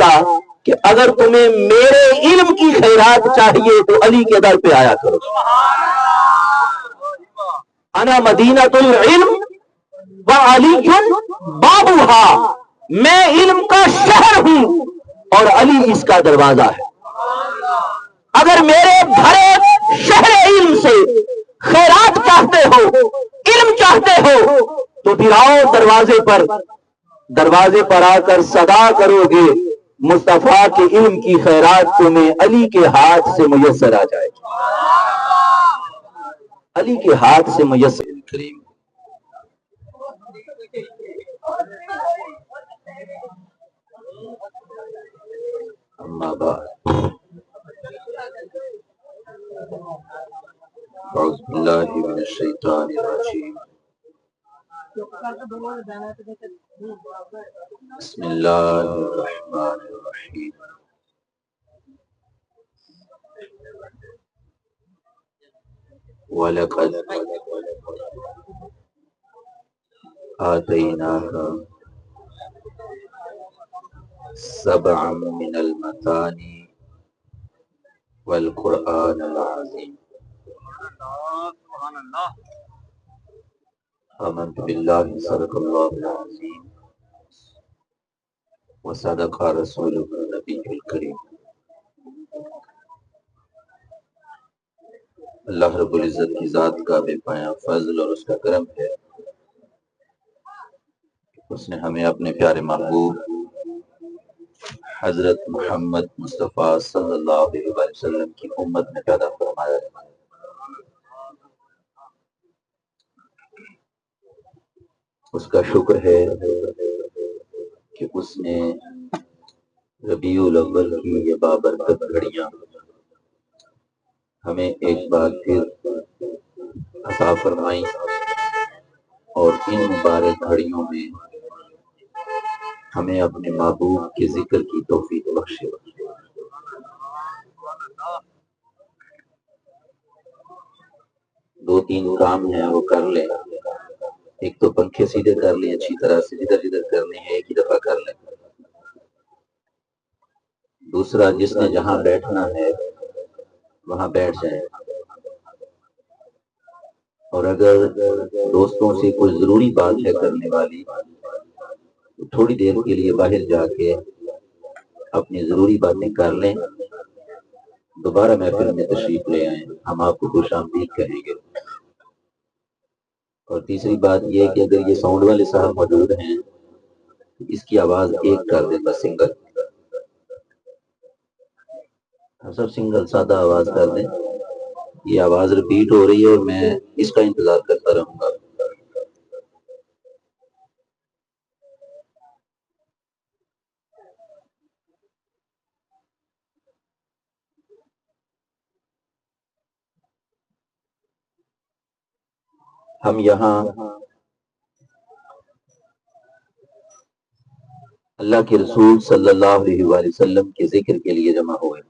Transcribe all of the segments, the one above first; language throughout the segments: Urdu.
تھا کہ اگر تمہیں میرے علم کی خیرات چاہیے تو علی کے در پہ آیا کرو. انا مدینۃ العلم وعلی بابھا، میں علم کا شہر ہوں اور علی اس کا دروازہ ہے. اگر میرے بھرے شہر علم سے خیرات چاہتے ہو، علم چاہتے ہو، تو پھر آؤ دروازے پر آ کر صدا کرو گے مصطفیٰ کے علم کی خیرات تمہیں علی کے ہاتھ سے میسر آ جائے. علی کے ہاتھ سے میسر کریم. اما بعد اعوذ باللہ من الشیطان الرجیم. بسم اللہ الرحمن الرحیم. وَلَقَدْ آتَيْنَاكَ سَبْعًا مِنَ الْمَثَانِي وَالْقُرْآنَ الْعَظِيمَ. آمنت باللہ صدق اللہ العظیم وصدق رسولہ النبی الکریم. اللہ رب العزت کی ذات کا بے پایہ فضل اور اس کا کرم ہے، اس نے ہمیں اپنے پیارے محبوب حضرت محمد مصطفیٰ صلی اللہ علیہ وسلم کی امت میں پیدا فرمایا ہے. اس کا شکر ہے کہ اس نے ربیع الاول کی یہ بابرکت گھڑیاں ہمیں ایک بار پھر عطا فرمائی اور ان مبارک گھڑیوں میں ہمیں اپنے محبوب کے ذکر کی توفیق بخشے. دو تین کام ہیں وہ کر لیں. ایک تو پنکھے سیدھے کر لیں اچھی طرح سے، جدھر جدھر کرنے ہیں ایک ہی دفعہ کر لیں. دوسرا، جس نے جہاں بیٹھنا ہے وہاں بیٹھ جائیں، اور اگر دوستوں سے کوئی ضروری بات ہے کرنے والی تو تھوڑی دیر کے لیے باہر جا کے اپنی ضروری باتیں کر لیں، دوبارہ محفل میں تشریف لے آئیں، ہم آپ کو خوش آمدید کہیں گے. اور تیسری بات یہ کہ اگر یہ ساؤنڈ والے صاحب موجود ہیں تو اس کی آواز ایک کر دیں، بس سنگل، سب سنگل سادہ آواز کر دیں. یہ آواز ریپیٹ ہو رہی ہے اور میں اس کا انتظار کرتا رہوں گا. ہم یہاں اللہ کے رسول صلی اللہ علیہ وآلہ وسلم کے ذکر کے لیے جمع ہوئے.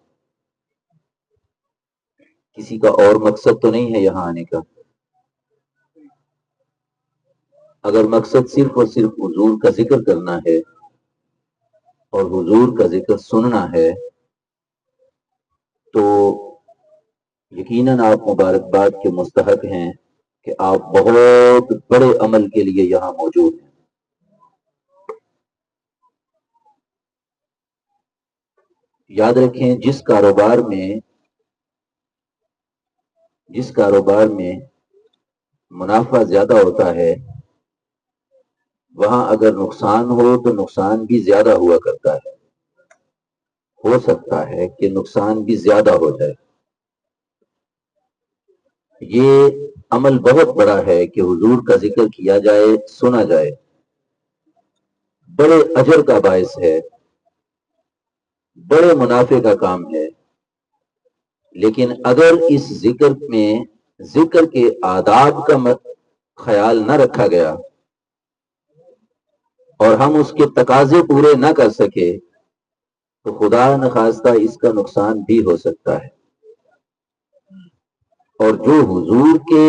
کسی کا اور مقصد تو نہیں ہے یہاں آنے کا. اگر مقصد صرف اور صرف حضور کا ذکر کرنا ہے اور حضور کا ذکر سننا ہے تو یقیناً آپ مبارکباد کے مستحق ہیں کہ آپ بہت بڑے عمل کے لیے یہاں موجود ہیں. یاد رکھیں جس کاروبار میں منافع زیادہ ہوتا ہے وہاں اگر نقصان ہو تو نقصان بھی زیادہ ہوا کرتا ہے. ہو سکتا ہے کہ نقصان بھی زیادہ ہو جائے. یہ عمل بہت بڑا ہے کہ حضور کا ذکر کیا جائے، سنا جائے، بڑے اجر کا باعث ہے، بڑے منافع کا کام ہے. لیکن اگر اس ذکر میں ذکر کے آداب کا خیال نہ رکھا گیا اور ہم اس کے تقاضے پورے نہ کر سکے تو خدا نخواستہ اس کا نقصان بھی ہو سکتا ہے. اور جو حضور کے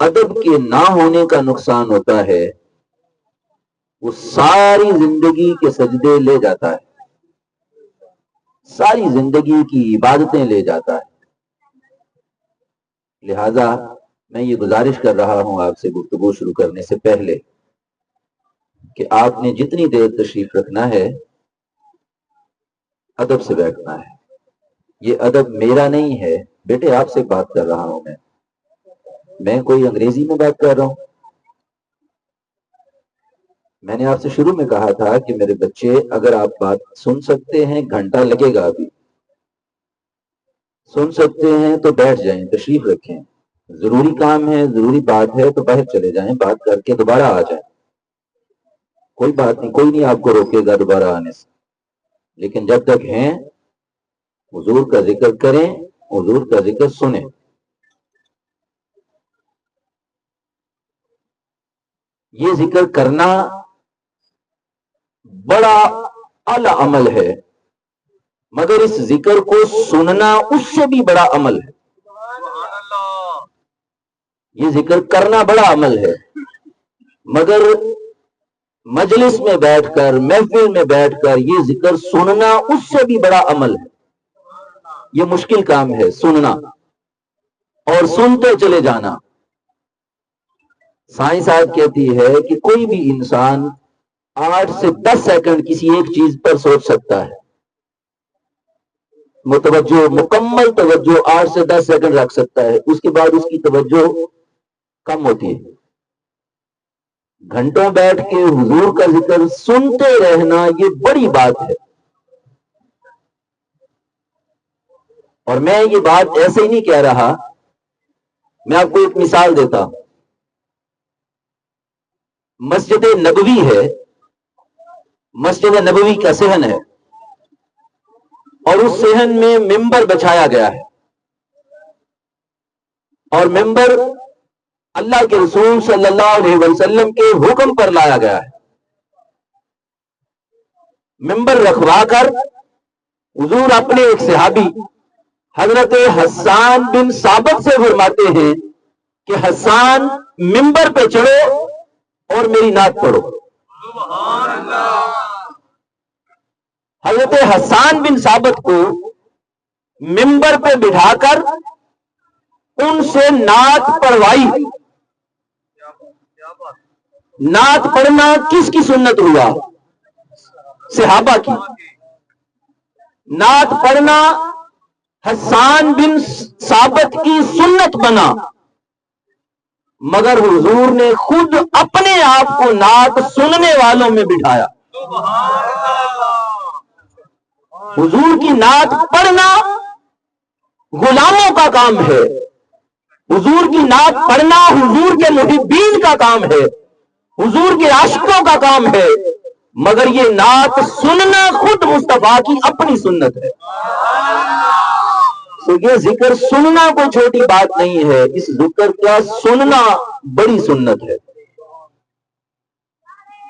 ادب کے نہ ہونے کا نقصان ہوتا ہے وہ ساری زندگی کے سجدے لے جاتا ہے. ساری زندگی کی عبادتیں لے جاتا ہے. لہذا میں یہ گزارش کر رہا ہوں آپ سے گفتگو شروع کرنے سے پہلے کہ آپ نے جتنی دیر تشریف رکھنا ہے ادب سے بیٹھنا ہے. یہ ادب میرا نہیں ہے بیٹے، آپ سے بات کر رہا ہوں میں کوئی انگریزی میں بات کر رہا ہوں. میں نے آپ سے شروع میں کہا تھا کہ میرے بچے اگر آپ بات سن سکتے ہیں، گھنٹہ لگے گا ابھی، سن سکتے ہیں تو بیٹھ جائیں، تشریف رکھیں. ضروری کام ہے، ضروری بات ہے تو باہر چلے جائیں، بات کر کے دوبارہ آ جائیں. کوئی بات نہیں، کوئی نہیں آپ کو روکے گا دوبارہ آنے سے. لیکن جب تک ہیں حضور کا ذکر کریں، حضور کا ذکر سنیں. یہ ذکر کرنا بڑا اعلی عمل ہے، مگر اس ذکر کو سننا اس سے بھی بڑا عمل ہے. یہ ذکر کرنا بڑا عمل ہے، مگر مجلس میں بیٹھ کر، محفل میں بیٹھ کر یہ ذکر سننا اس سے بھی بڑا عمل ہے. یہ مشکل کام ہے سننا اور سنتے چلے جانا. سائنس آج کہتی ہے کہ کوئی بھی انسان 8 سے 10 سیکنڈ کسی ایک چیز پر سوچ سکتا ہے. متوجہ، مکمل توجہ 8 سے 10 سیکنڈ رکھ سکتا ہے، اس کے بعد اس کی توجہ کم ہوتی ہے. گھنٹوں بیٹھ کے حضور کا ذکر سنتے رہنا یہ بڑی بات ہے. اور میں یہ بات ایسے ہی نہیں کہہ رہا، میں آپ کو ایک مثال دیتا ہوں. مسجد نبوی ہے، مسجد نبوی کا صحن ہے، اور اس صحن میں ممبر بچھایا گیا ہے، اور ممبر اللہ کے رسول صلی اللہ علیہ وسلم کے حکم پر لایا گیا ہے. ممبر رکھوا کر حضور اپنے ایک صحابی حضرت حسان بن ثابت سے فرماتے ہیں کہ حسان ممبر پہ چڑھو اور میری نعت پڑھو. حضرت حسان بن ثابت کو ممبر پہ بٹھا کر ان سے نعت پڑھوائی. نعت پڑھنا کس کی سنت ہوا؟ صحابہ کی. نعت پڑھنا حسان بن ثابت کی سنت بنا، مگر حضور نے خود اپنے آپ کو نعت سننے والوں میں بٹھایا. حضور کی نعت پڑھنا غلاموں کا کام ہے، حضور کی نعت پڑھنا حضور کے محبین کا کام ہے، حضور کے عاشقوں کا کام ہے، مگر یہ نعت سننا خود مصطفیٰ کی اپنی سنت ہے. تو یہ ذکر سننا کوئی چھوٹی بات نہیں ہے، اس ذکر کا سننا بڑی سنت ہے.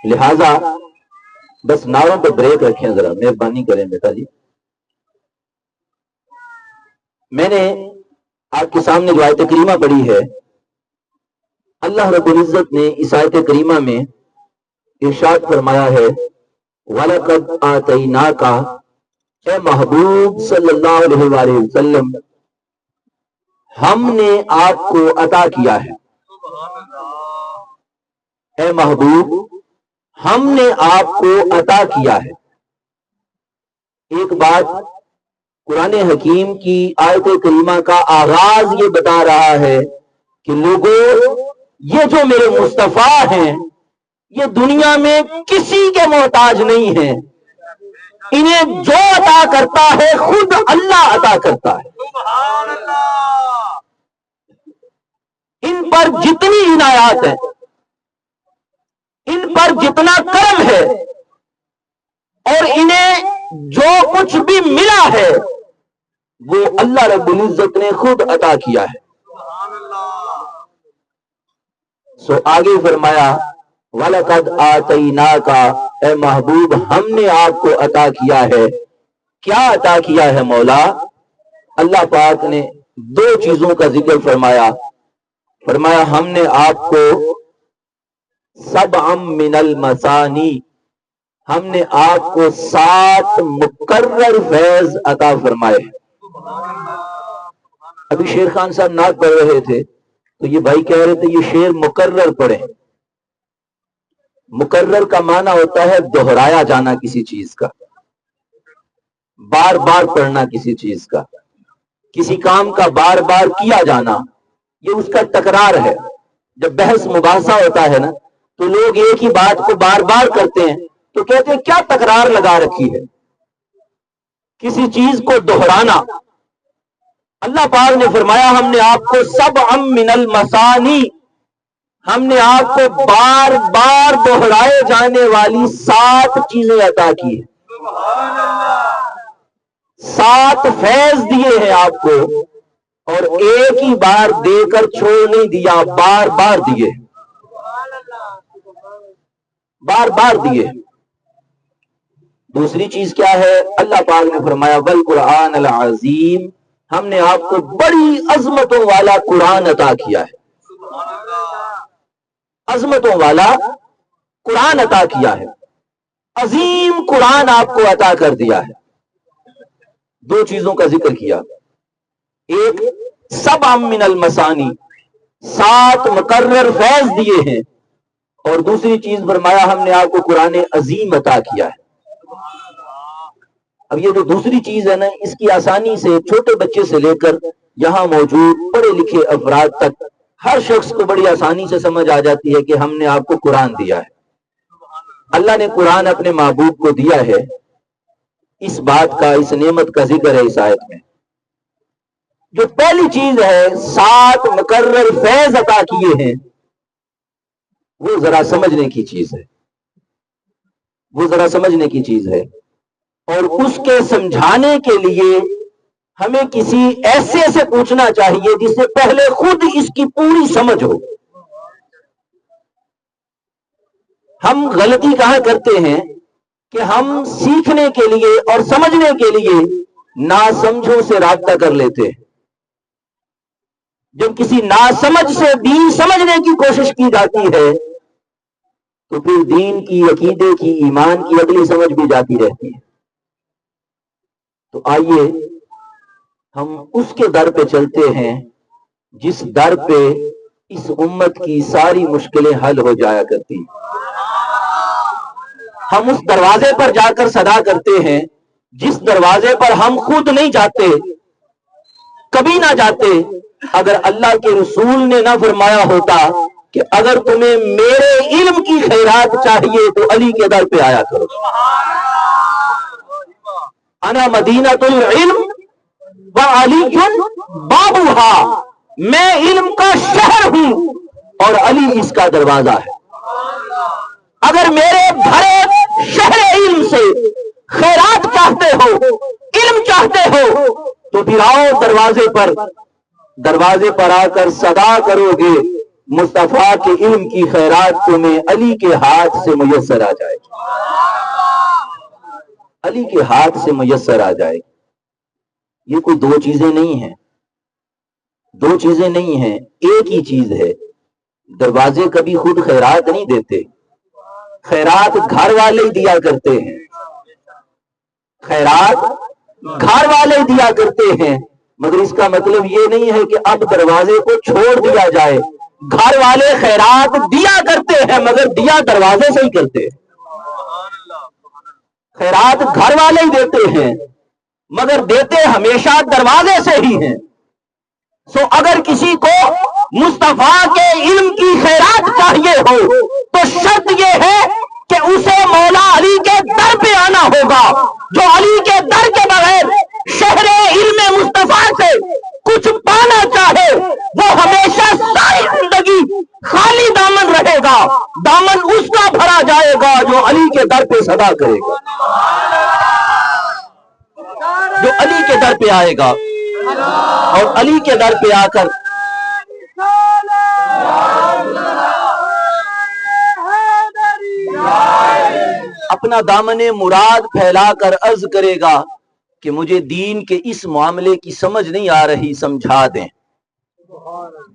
لہذا بس نعروں پہ بریک رکھیں، ذرا مہربانی کریں بیٹا جی. میں نے آپ کے سامنے جو آیت کریمہ پڑھی ہے، اللہ رب العزت نے اس آیت کریمہ میں ارشاد فرمایا ہے وَلَقَدْ آتَيْنَاكَ، اے محبوب صلی اللہ علیہ وآلہ وسلم، ہم نے آپ کو عطا کیا ہے. اے محبوب ہم نے آپ کو عطا کیا ہے. ایک بات قرآن حکیم کی آیت کریمہ کا آغاز یہ بتا رہا ہے کہ لوگوں، یہ جو میرے مصطفیٰ ہیں یہ دنیا میں کسی کے محتاج نہیں ہیں. انہیں جو عطا کرتا ہے خود اللہ عطا کرتا ہے. ان پر جتنی عنایات ہیں، ان پر جتنا کرم ہے، اور انہیں جو کچھ بھی ملا ہے وہ اللہ رب العزت نے خود عطا کیا ہے. سو آگے فرمایا وَلَقَدْ آتَيْنَاكَ، اے محبوب ہم نے آپ کو عطا کیا ہے. کیا عطا کیا ہے مولا؟ اللہ پاک نے دو چیزوں کا ذکر فرمایا. فرمایا ہم نے آپ کو سبعا من المثانی، ہم نے آپ کو 7 مقرر فیض عطا فرمائے. ابھی شیر خان صاحب نعت پڑھ رہے تھے تو یہ بھائی کہہ رہے تھے یہ شیر مقرر پڑھیں. مقرر کا معنی ہوتا ہے دہرایا جانا کسی چیز کا، بار بار پڑھنا کسی چیز کا، کسی کام کا بار بار کیا جانا، یہ اس کا تکرار ہے. جب بحث مباحثہ ہوتا ہے نا تو لوگ ایک ہی بات کو بار بار کرتے ہیں تو کہتے ہیں کیا تکرار لگا رکھی ہے. کسی چیز کو دہرانا. اللہ پاک نے فرمایا ہم نے آپ کو سبعا من المثانی، ہم نے آپ کو بار بار دہرائے جانے والی 7 چیزیں عطا کی ہیں. 7 فیض دیے ہیں آپ کو اور ایک ہی بار دے کر چھوڑ نہیں دیا، بار بار دیے، بار بار دیے. دوسری چیز کیا ہے؟ اللہ پاک نے فرمایا والقرآن العظیم، ہم نے آپ کو بڑی عظمتوں والا قرآن عطا کیا ہے. عظمتوں والا قرآن عطا کیا ہے، عظیم قرآن آپ کو عطا کر دیا ہے. 2 چیزوں کا ذکر کیا، ایک سبع من المثانی، 7 مقرر فیض دیے ہیں، اور دوسری چیز فرمایا ہم نے آپ کو قرآن عظیم عطا کیا ہے. اب یہ جو دوسری چیز ہے نا، اس کی آسانی سے چھوٹے بچے سے لے کر یہاں موجود پڑھے لکھے افراد تک ہر شخص کو بڑی آسانی سے سمجھ آ جاتی ہے کہ ہم نے آپ کو قرآن دیا ہے. اللہ نے قرآن اپنے محبوب کو دیا ہے. اس بات کا، اس نعمت کا ذکر ہے اس آیت میں. جو پہلی چیز ہے 7 مقرر فیض عطا کیے ہیں، وہ ذرا سمجھنے کی چیز ہے، وہ ذرا سمجھنے کی چیز ہے. اور اس کے سمجھانے کے لیے ہمیں کسی ایسے سے پوچھنا چاہیے جس سے پہلے خود اس کی پوری سمجھ ہو. ہم غلطی کہاں کرتے ہیں کہ ہم سیکھنے کے لیے اور سمجھنے کے لیے ناسمجھوں سے رابطہ کر لیتے ہیں. جب کسی ناسمجھ سے دین سمجھنے کی کوشش کی جاتی ہے تو پھر دین کی، عقیدے کی، ایمان کی اگلی سمجھ بھی جاتی رہتی ہے. تو آئیے ہم اس کے در پہ چلتے ہیں جس در پہ اس امت کی ساری مشکلیں حل ہو جایا کرتی. ہم اس دروازے پر جا کر صدا کرتے ہیں جس دروازے پر ہم خود نہیں جاتے، کبھی نہ جاتے اگر اللہ کے رسول نے نہ فرمایا ہوتا کہ اگر تمہیں میرے علم کی خیرات چاہیے تو علی کے در پہ آیا کرو. انا مدینۃ العلم وعلی بابھا، میں علم کا شہر ہوں اور علی اس کا دروازہ ہے. اگر میرے بھرے شہر علم سے خیرات چاہتے ہو، علم چاہتے ہو تو پھر آؤ دروازے پر آ کر صدا کرو گے مصطفیٰ کے علم کی خیرات تمہیں علی کے ہاتھ سے میسر آ جائے گی. علی کے ہاتھ سے میسر آ جائے گی. یہ کوئی 2 چیزیں نہیں ہیں، 2 چیزیں نہیں ہیں، ایک ہی چیز ہے. دروازے کبھی خود خیرات نہیں دیتے، خیرات گھر والے دیا کرتے ہیں. خیرات گھر والے دیا کرتے ہیں، مگر اس کا مطلب یہ نہیں ہے کہ اب دروازے کو چھوڑ دیا جائے. گھر والے خیرات دیا کرتے ہیں مگر دیا دروازے سے ہی کرتے ہیں. خیرات گھر والے ہی دیتے ہیں مگر دیتے ہمیشہ دروازے سے ہی ہیں. سو اگر کسی کو مصطفیٰ کے علم کی خیرات چاہیے ہو تو شرط یہ ہے کہ اسے مولا علی کے در پہ آنا ہوگا. جو علی کے در کے بغیر شہر علم مصطفیٰ سے کچھ پانا چاہے وہ ہمیشہ ساری زندگی خالی دامن رہے گا. دامن اس کا بھرا جائے گا جو علی کے در پہ صدا کرے گا، جو علی کے در پہ آئے گا اور علی کے در پہ آ کر اپنا دامن مراد پھیلا کر عرض کرے گا کہ مجھے دین کے اس معاملے کی سمجھ نہیں آ رہی، سمجھا دیں.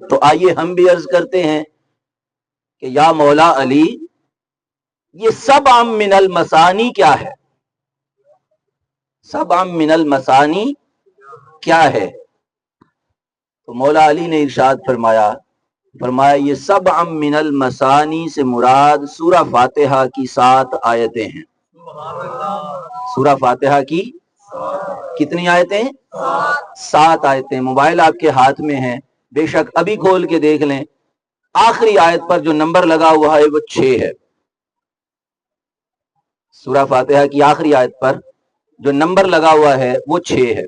تو آئیے ہم بھی عرض کرتے ہیں کہ یا مولا علی یہ سبع من المثانی کیا ہے؟ سبع من المثانی کیا ہے؟ تو مولا علی نے ارشاد فرمایا یہ سبع من المثانی سے مراد سورہ فاتحہ کی 7 آیتیں ہیں۔ سورہ فاتحہ کی کتنی آیتیں؟ 7 آیتیں۔ موبائل آپ کے ہاتھ میں ہیں، بے شک ابھی کھول کے دیکھ لیں، آخری آیت پر جو نمبر لگا ہوا ہے وہ 6 ہے۔ سورہ فاتحہ کی آخری آیت پر جو نمبر لگا ہوا ہے وہ 6 ہے،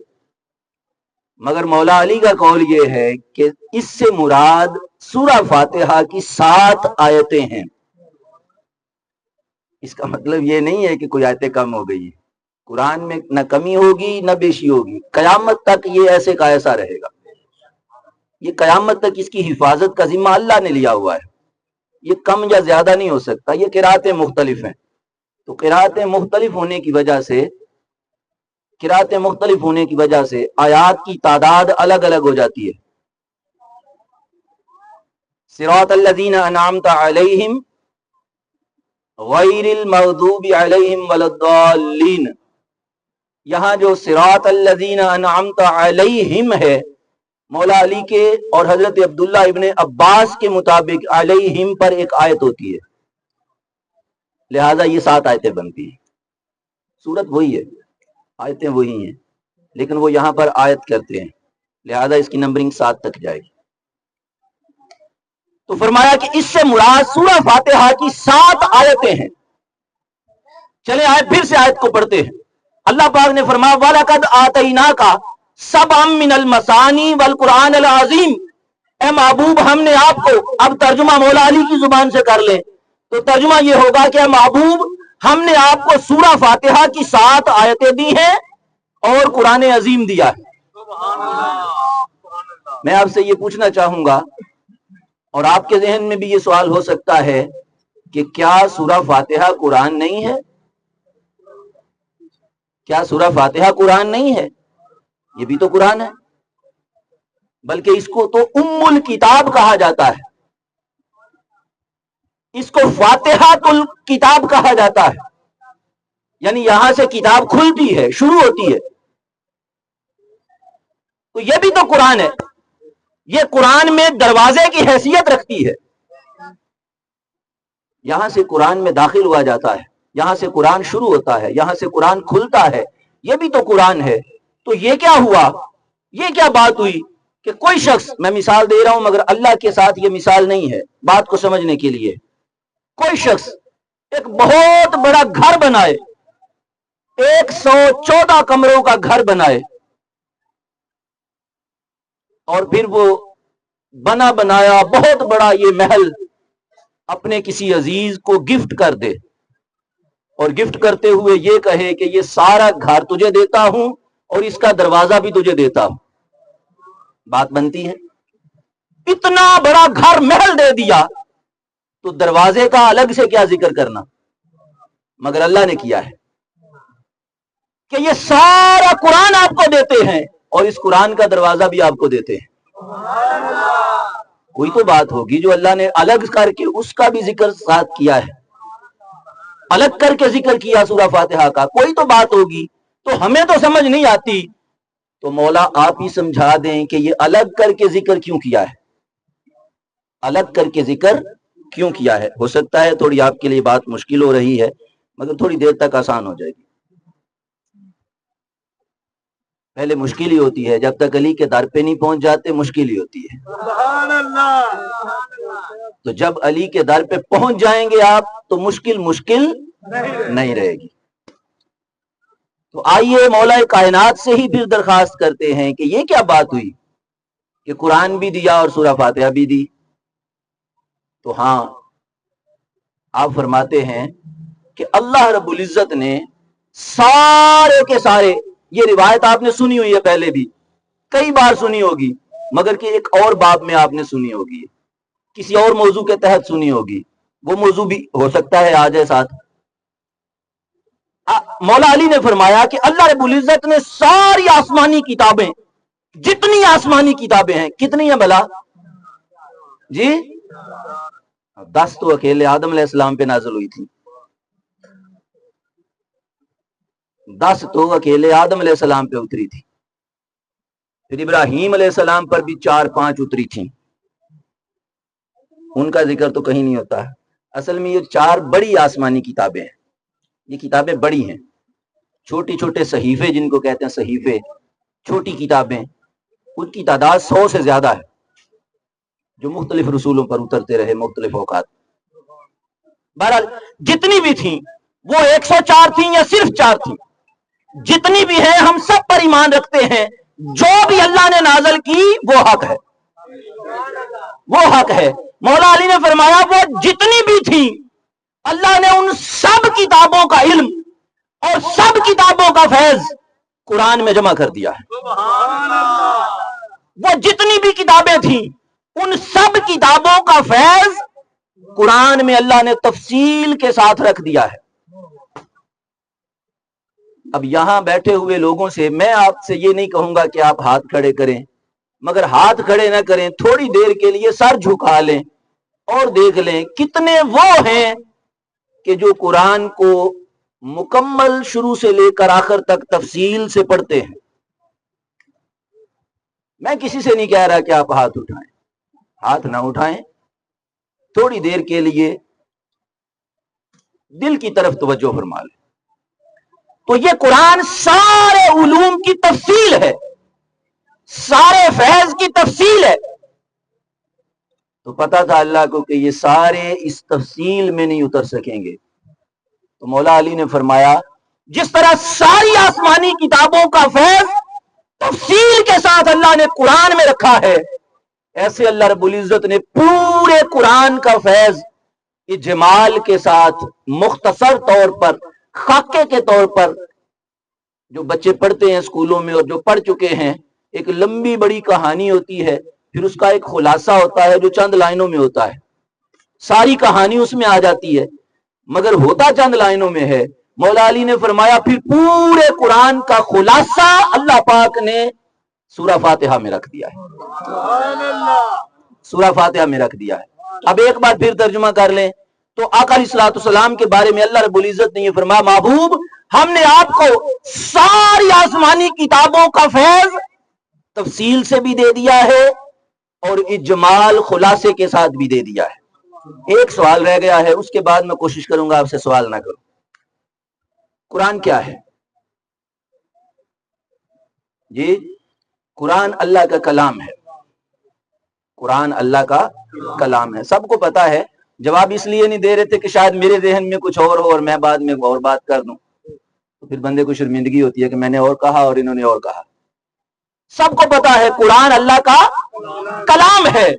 مگر مولا علی کا قول یہ ہے کہ اس سے مراد سورہ فاتحہ کی 7 آیتیں ہیں۔ اس کا مطلب یہ نہیں ہے کہ کوئی آیتیں کم ہو گئی، قرآن میں نہ کمی ہوگی نہ بیشی ہوگی، قیامت تک یہ ایسے کا ایسا رہے گا۔ یہ قیامت تک اس کی حفاظت کا ذمہ اللہ نے لیا ہوا ہے، یہ کم یا زیادہ نہیں ہو سکتا۔ یہ قراتیں مختلف ہیں، تو قراتیں مختلف ہونے کی وجہ سے آیات کی تعداد الگ الگ ہو جاتی ہے۔ صراط الذین انعمت علیہم غیر المغضوب علیہم ولا الضالین، یہاں جو صراط الذین انعمت علیہم ہے، مولا علی کے اور حضرت عبداللہ ابن عباس کے مطابق علیہم پر ایک آیت ہوتی ہے، لہذا یہ 7 آیتیں بنتی ہیں۔ سورت وہی ہے، آیتیں وہی ہیں، لیکن وہ یہاں پر آیت کرتے ہیں، لہذا اس کی نمبرنگ 7 تک جائے گی۔ تو فرمایا کہ اس سے مراد سورہ فاتحہ کی 7 آیتیں ہیں۔ چلیں پھر سے آیت کو پڑھتے ہیں۔ اللہ پاک نے فرمایا وَلَقَدْ آتَيْنَاكَ سَبْعًا مِّنَ الْمَثَانِي وَالْقُرْآنِ الْعَظِيمِ، اے محبوب ہم نے آپ کو، اب ترجمہ مولا علی کی زبان سے کر لیں تو ترجمہ یہ ہوگا کہ اے محبوب ہم نے آپ کو سورہ فاتحہ کی 7 آیتیں دی ہیں اور قرآن عظیم دیا ہے۔ میں آپ سے یہ پوچھنا چاہوں گا، اور آپ کے ذہن میں بھی یہ سوال ہو سکتا ہے کہ کیا سورہ فاتحہ قرآن نہیں ہے؟ کیا سورہ فاتحہ قرآن نہیں ہے؟ یہ بھی تو قرآن ہے، بلکہ اس کو تو ام الکتاب کہا جاتا ہے، اس کو فاتحۃ الکتاب کہا جاتا ہے، یعنی یہاں سے کتاب کھلتی ہے، شروع ہوتی ہے۔ تو یہ بھی تو قرآن ہے، یہ قرآن میں دروازے کی حیثیت رکھتی ہے، یہاں سے قرآن میں داخل ہوا جاتا ہے، یہاں سے قرآن شروع ہوتا ہے، یہاں سے قرآن کھلتا ہے، یہ بھی تو قرآن ہے۔ تو یہ کیا ہوا، یہ کیا بات ہوئی کہ کوئی شخص، میں مثال دے رہا ہوں مگر اللہ کے ساتھ یہ مثال نہیں ہے، بات کو سمجھنے کے لیے، کوئی شخص ایک بہت بڑا گھر بنائے، 114 کمروں کا گھر بنائے، اور پھر وہ بنا بنایا بہت بڑا یہ محل اپنے کسی عزیز کو گفٹ کر دے، اور گفٹ کرتے ہوئے یہ کہے کہ یہ سارا گھر تجھے دیتا ہوں اور اس کا دروازہ بھی تجھے دیتا ہوں، بات بنتی ہے؟ اتنا بڑا گھر محل دے دیا تو دروازے کا الگ سے کیا ذکر کرنا، مگر اللہ نے کیا ہے کہ یہ سارا قرآن آپ کو دیتے ہیں اور اس قرآن کا دروازہ بھی آپ کو دیتے ہیں۔ کوئی تو بات ہوگی جو اللہ نے الگ کر کے اس کا بھی ذکر ساتھ کیا ہے، الگ کر کے ذکر کیا سورہ فاتحہ کا، کوئی تو بات ہوگی، تو ہمیں تو سمجھ نہیں آتی، تو مولا آپ ہی سمجھا دیں کہ یہ الگ کر کے ذکر کیوں کیا ہے، الگ کر کے ذکر کیوں کیا ہے۔ ہو سکتا ہے تھوڑی آپ کے لیے بات مشکل ہو رہی ہے، مگر تھوڑی دیر تک آسان ہو جائے گی۔ پہلے مشکل ہی ہوتی ہے، جب تک علی کے در پہ نہیں پہنچ جاتے مشکل ہی ہوتی ہے، تو جب علی کے در پہ پہنچ جائیں گے آپ تو مشکل نہیں رہے گی۔ تو آئیے مولا کائنات سے ہی پھر درخواست کرتے ہیں کہ یہ کیا بات ہوئی کہ قرآن بھی دیا اور سورہ فاتحہ بھی دی؟ تو ہاں، آپ فرماتے ہیں کہ اللہ رب العزت نے سارے کے سارے، یہ روایت آپ نے سنی ہوئی ہے، پہلے بھی کئی بار سنی ہوگی، مگر کہ ایک اور باب میں آپ نے سنی ہوگی، کسی اور موضوع کے تحت سنی ہوگی، وہ موضوع بھی ہو سکتا ہے آ جائے ساتھ۔ مولا علی نے فرمایا کہ اللہ رب العزت نے ساری آسمانی کتابیں، جتنی آسمانی کتابیں ہیں، کتنی ہیں بھلا جی؟ 10 تو اکیلے آدم علیہ السلام پہ نازل ہوئی تھی، 10 تو اکیلے آدم علیہ السلام پہ اتری تھی، پھر ابراہیم علیہ السلام پر بھی 4-5 اتری تھیں، ان کا ذکر تو کہیں نہیں ہوتا ہے۔ اصل میں یہ 4 بڑی آسمانی کتابیں ہیں، یہ کتابیں بڑی ہیں، چھوٹی چھوٹے صحیفے جن کو کہتے ہیں صحیفے، چھوٹی کتابیں، ان کی تعداد 100 سے زیادہ ہے جو مختلف رسولوں پر اترتے رہے مختلف اوقات۔ بہرحال جتنی بھی تھیں وہ 104 تھیں یا صرف 4 تھیں، جتنی بھی ہیں ہم سب پر ایمان رکھتے ہیں، جو بھی اللہ نے نازل کی وہ حق ہے، وہ حق ہے۔ مولا علی نے فرمایا وہ جتنی بھی تھیں اللہ نے ان سب کتابوں کا علم اور سب کتابوں کا فیض قرآن میں جمع کر دیا ہے۔ وہ جتنی بھی کتابیں تھیں ان سب کتابوں کا فیض قرآن میں اللہ نے تفصیل کے ساتھ رکھ دیا ہے۔ اب یہاں بیٹھے ہوئے لوگوں سے میں آپ سے یہ نہیں کہوں گا کہ آپ ہاتھ کھڑے کریں، مگر ہاتھ کھڑے نہ کریں، تھوڑی دیر کے لیے سر جھکا لیں اور دیکھ لیں کتنے وہ ہیں کہ جو قرآن کو مکمل شروع سے لے کر آخر تک تفصیل سے پڑھتے ہیں۔ میں کسی سے نہیں کہہ رہا کہ آپ ہاتھ اٹھائیں، ہاتھ نہ اٹھائیں، تھوڑی دیر کے لیے دل کی طرف توجہ فرما لیں۔ تو یہ قرآن سارے علوم کی تفصیل ہے، سارے فیض کی تفصیل ہے۔ تو پتا تھا اللہ کو کہ یہ سارے اس تفصیل میں نہیں اتر سکیں گے، تو مولا علی نے فرمایا جس طرح ساری آسمانی کتابوں کا فیض تفصیل کے ساتھ اللہ نے قرآن میں رکھا ہے، ایسے اللہ رب العزت نے پورے قرآن کا فیض اجمال کے ساتھ مختصر طور پر خاکے کے طور پر، جو بچے پڑھتے ہیں اسکولوں میں اور جو پڑھ چکے ہیں، ایک لمبی بڑی کہانی ہوتی ہے، پھر اس کا ایک خلاصہ ہوتا ہے جو چند لائنوں میں ہوتا ہے، ساری کہانی اس میں آ جاتی ہے مگر ہوتا چند لائنوں میں ہے۔ مولا علی نے فرمایا پھر پورے قرآن کا خلاصہ اللہ پاک نے سورہ فاتحہ میں رکھ دیا ہے، سورہ فاتحہ میں رکھ دیا ہے۔ اب ایک بار پھر ترجمہ کر لیں تو آقا علیہ الصلوۃ والسلام کے بارے میں اللہ رب العزت نے یہ فرمایا محبوب ہم نے آپ کو ساری آسمانی کتابوں کا فیض تفصیل سے بھی دے دیا ہے اور اجمال خلاصے کے ساتھ بھی دے دیا ہے۔ ایک سوال رہ گیا ہے، اس کے بعد میں کوشش کروں گا آپ سے سوال نہ کروں۔ قرآن کیا ہے؟ جی قرآن اللہ کا کلام ہے، قرآن اللہ کا کلام ہے، سب کو پتا ہے۔ جواب اس لیے نہیں دے رہے تھے کہ شاید میرے ذہن میں کچھ اور ہو اور میں بعد میں اور بات کر دوں، تو پھر بندے کو شرمندگی ہوتی ہے کہ میں نے اور کہا اور انہوں نے اور کہا۔ سب کو پتا ہے قرآن اللہ کا کلام ہے۔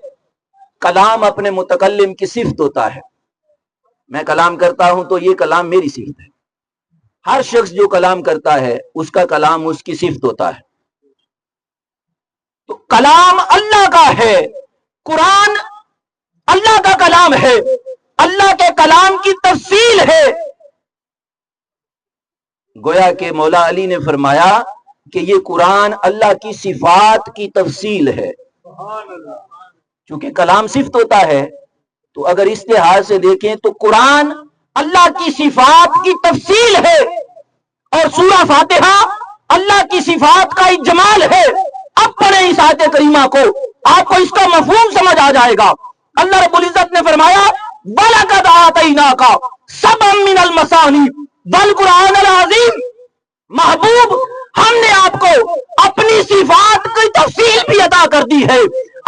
کلام اپنے متکلم کی صفت ہوتا ہے، میں کلام کرتا ہوں تو یہ کلام میری صفت ہے، ہر شخص جو کلام کرتا ہے اس کا کلام اس کی صفت ہوتا ہے۔ تو کلام اللہ کا ہے، قرآن اللہ کا کلام ہے، اللہ کے کلام کی تفصیل ہے۔ گویا کہ مولا علی نے فرمایا کہ یہ قرآن اللہ کی صفات کی تفصیل ہے، چونکہ کلام صفت ہوتا ہے تو اگر اس لحاظ سے دیکھیں تو قرآن اللہ کی صفات کی تفصیل ہے اور سورہ فاتحہ اللہ کی صفات کا اجمال ہے۔ اب پڑھیں اس آیت کریمہ کو، آپ کو اس کا مفہوم سمجھ آ جائے گا۔ اللہ رب العزت نے فرمایا وَلَقَدْ آتَيْنَاكَ سَبْعًا مِنَ الْمَثَانِي وَالْقُرْآنَ الْعَظِيمِ، محبوب ہم نے آپ کو اپنی صفات کی تفصیل بھی عطا کر دی ہے،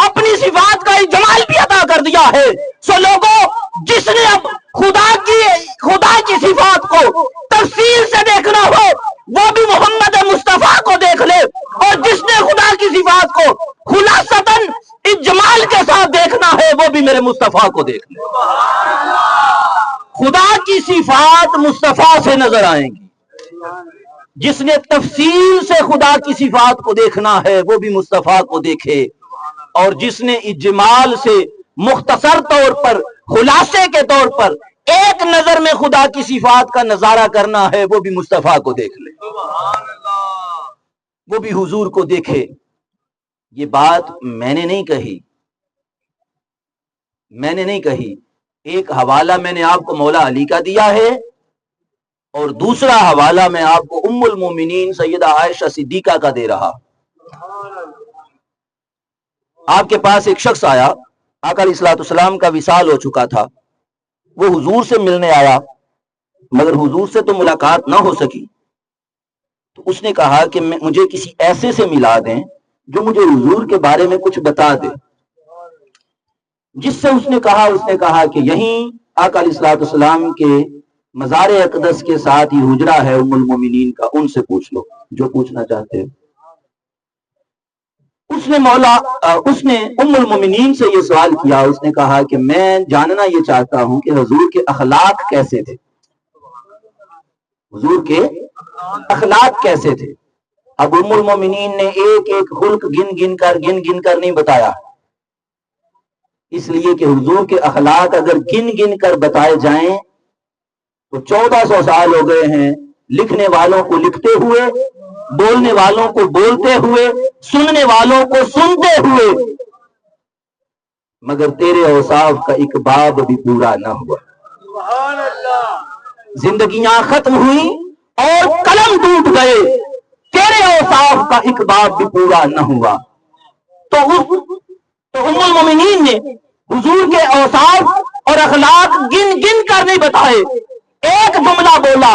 اپنی صفات کا اجمال بھی عطا کر دیا ہے۔ سو لوگوں جس نے اب خدا کی صفات کو تفصیل سے دیکھنا ہو وہ بھی محمد مصطفیٰ کو دیکھ لے، اور جس نے خدا کی صفات کو خلاصتاً اجمال کے ساتھ دیکھنا ہے وہ بھی میرے مصطفیٰ کو دیکھ لے۔ خدا کی صفات مصطفیٰ سے نظر آئیں گی، جس نے تفصیل سے خدا کی صفات کو دیکھنا ہے وہ بھی مصطفیٰ کو دیکھے، اور جس نے اجمال سے مختصر طور پر خلاصے کے طور پر ایک نظر میں خدا کی صفات کا نظارہ کرنا ہے وہ بھی مصطفیٰ کو دیکھ لے، وہ بھی حضور کو دیکھے۔ یہ بات میں نے نہیں کہی، ایک حوالہ میں نے آپ کو مولا علی کا دیا ہے اور دوسرا حوالہ میں آپ کو ام المومنین سیدہ عائشہ صدیقہ کا دے رہا. آپ کے پاس ایک شخص آیا، آقا علیہ الصلوۃ والسلام کا وصال ہو چکا تھا، وہ حضور سے ملنے آیا مگر حضور سے تو ملاقات نہ ہو سکی. تو اس نے کہا کہ مجھے کسی ایسے سے ملا دیں جو مجھے حضور کے بارے میں کچھ بتا دے. جس سے اس نے کہا کہ یہیں آقا علیہ الصلوۃ والسلام کے مزار اقدس کے ساتھ ہی حجرہ ہے ام المومنین کا، ان سے پوچھ لو جو پوچھنا چاہتے ہیں. اس نے ام المومنین سے یہ سوال کیا. اس نے کہا کہ میں جاننا یہ چاہتا ہوں کہ حضور کے اخلاق کیسے تھے، حضور کے اخلاق کیسے تھے. اب ام المومنین نے ایک ایک خلق گن گن کر نہیں بتایا، اس لیے کہ حضور کے اخلاق اگر گن گن کر بتائے جائیں تو 1400 سال ہو گئے ہیں لکھنے والوں کو لکھتے ہوئے، بولنے والوں کو بولتے ہوئے، سننے والوں کو سنتے ہوئے، مگر تیرے اوصاف کا ایک باب بھی پورا نہ ہوا. سبحان اللہ. زندگیاں ختم ہوئی اور قلم ٹوٹ گئے، تیرے اوصاف کا ایک باب بھی پورا نہ ہوا. تو ام المومنین نے حضور کے اوصاف اور اخلاق گن گن کر نہیں بتائے، ایک جملہ بولا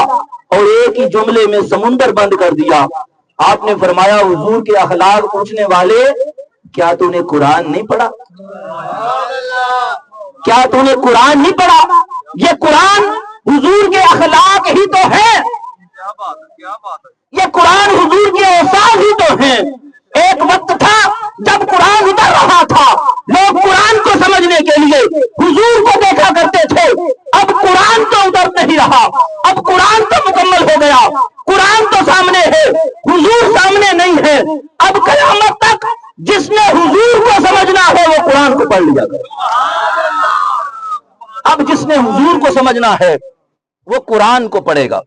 اور ایک ہی جملے میں سمندر بند کر دیا. آپ نے فرمایا حضور کے اخلاق پوچھنے والے، کیا تو نے قرآن نہیں پڑھا؟ کیا تو نے قرآن نہیں پڑھا؟ یہ قرآن حضور کے اخلاق ہی تو ہے، یہ قرآن حضور کے اوصاف ہی تو ہیں. ایک وقت تھا جب قرآن اتر رہا تھا، لوگ قرآن کو سمجھنے کے لیے حضور کو دیکھا کرتے تھے. اب قرآن تو اتر نہیں رہا، اب قرآن تو مکمل ہو گیا، قرآن تو سامنے ہے، حضور سامنے نہیں ہے. اب قیامت تک جس نے حضور کو سمجھنا ہے وہ قرآن کو پڑھ لیا کرے. اب جس نے حضور کو سمجھنا ہے وہ قرآن کو پڑھے گا.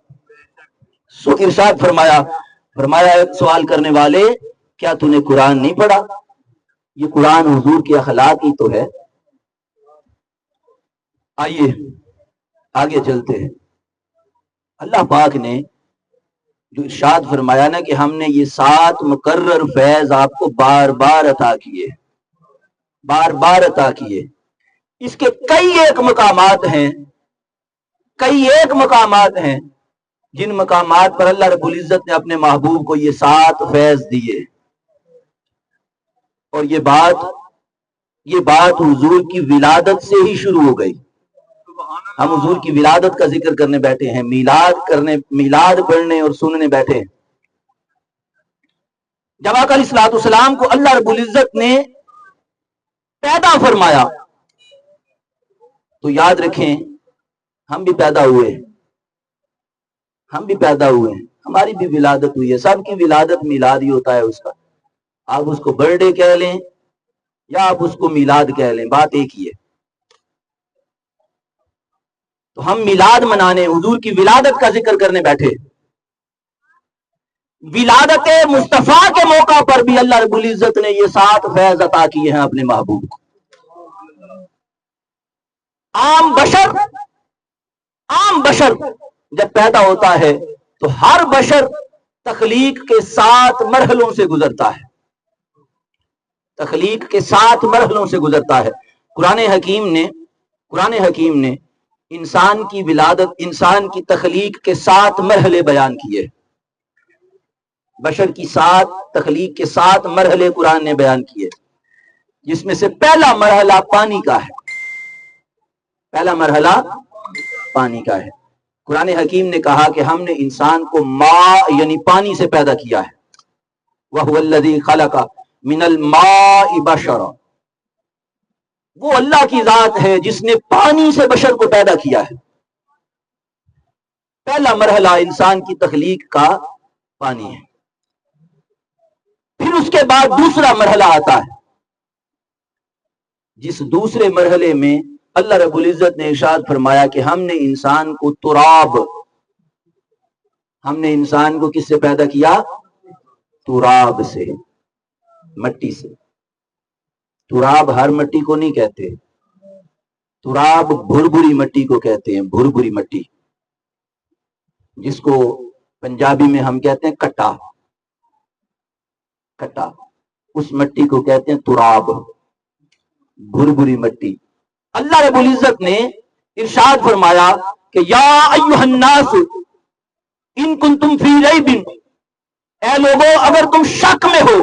سو ارشاد فرمایا سوال کرنے والے، کیا تو نے قرآن نہیں پڑھا؟ یہ قرآن حضور کے اخلاق ہی تو ہے. آئیے آگے چلتے ہیں. اللہ پاک نے جو ارشاد فرمایا نا کہ ہم نے یہ 7 مقرر فیض آپ کو بار بار عطا کیے، بار بار عطا کیے. اس کے کئی ایک مقامات ہیں جن مقامات پر اللہ رب العزت نے اپنے محبوب کو یہ 7 فیض دیے. اور یہ بات حضور کی ولادت سے ہی شروع ہو گئی. ہم حضور کی ولادت کا ذکر کرنے بیٹھے ہیں، میلاد پڑھنے اور سننے بیٹھے ہیں. جب آقا علیہ الصلوۃ والسلام کو اللہ رب العزت نے پیدا فرمایا تو یاد رکھیں ہم بھی پیدا ہوئے، ہماری بھی ولادت ہوئی ہے. سب کی ولادت میلاد ہی ہوتا ہے اس کا. آپ اس کو برتھ ڈے کہہ لیں یا آپ اس کو میلاد کہہ لیں، بات ایک ہی ہے. تو ہم میلاد منانے، حضور کی ولادت کا ذکر کرنے بیٹھے. ولادت مصطفیٰ کے موقع پر بھی اللہ رب العزت نے یہ 7 فیض عطا کیے ہیں اپنے محبوب کو. عام بشر جب پیدا ہوتا ہے تو ہر بشر تخلیق کے 7 مرحلوں سے گزرتا ہے، تخلیق کے 7 مرحلوں سے گزرتا ہے. قرآن حکیم نے انسان کی ولادت، انسان کی تخلیق کے 7 مرحلے بیان کیے. بشر کی تخلیق کے 7 مرحلے قرآن نے بیان کیے، جس میں سے پہلا مرحلہ پانی کا ہے. قرآن حکیم نے کہا کہ ہم نے انسان کو ماء یعنی پانی سے پیدا کیا ہے. وَهُوَ الَّذِي خَلَقَ مِنَ الْمَاءِ بَشَرًا، وہ اللہ کی ذات ہے جس نے پانی سے بشر کو پیدا کیا ہے. پہلا مرحلہ انسان کی تخلیق کا پانی ہے. پھر اس کے بعد دوسرا مرحلہ آتا ہے، جس دوسرے مرحلے میں اللہ رب العزت نے ارشاد فرمایا کہ ہم نے انسان کو کس سے پیدا کیا؟ تراب سے، مٹی سے. تراب ہر مٹی کو نہیں کہتے، تراب بھربھری مٹی کو کہتے ہیں، بھربھری مٹی. جس کو پنجابی میں ہم کہتے ہیں کٹا، کٹا، اس مٹی کو کہتے ہیں تراب، بھربری مٹی۔ اللہ رب العزت نے ارشاد فرمایا کہ یا ایھا الناس ان کنتم فی ریب، اے لوگو اگر تم شک میں ہو،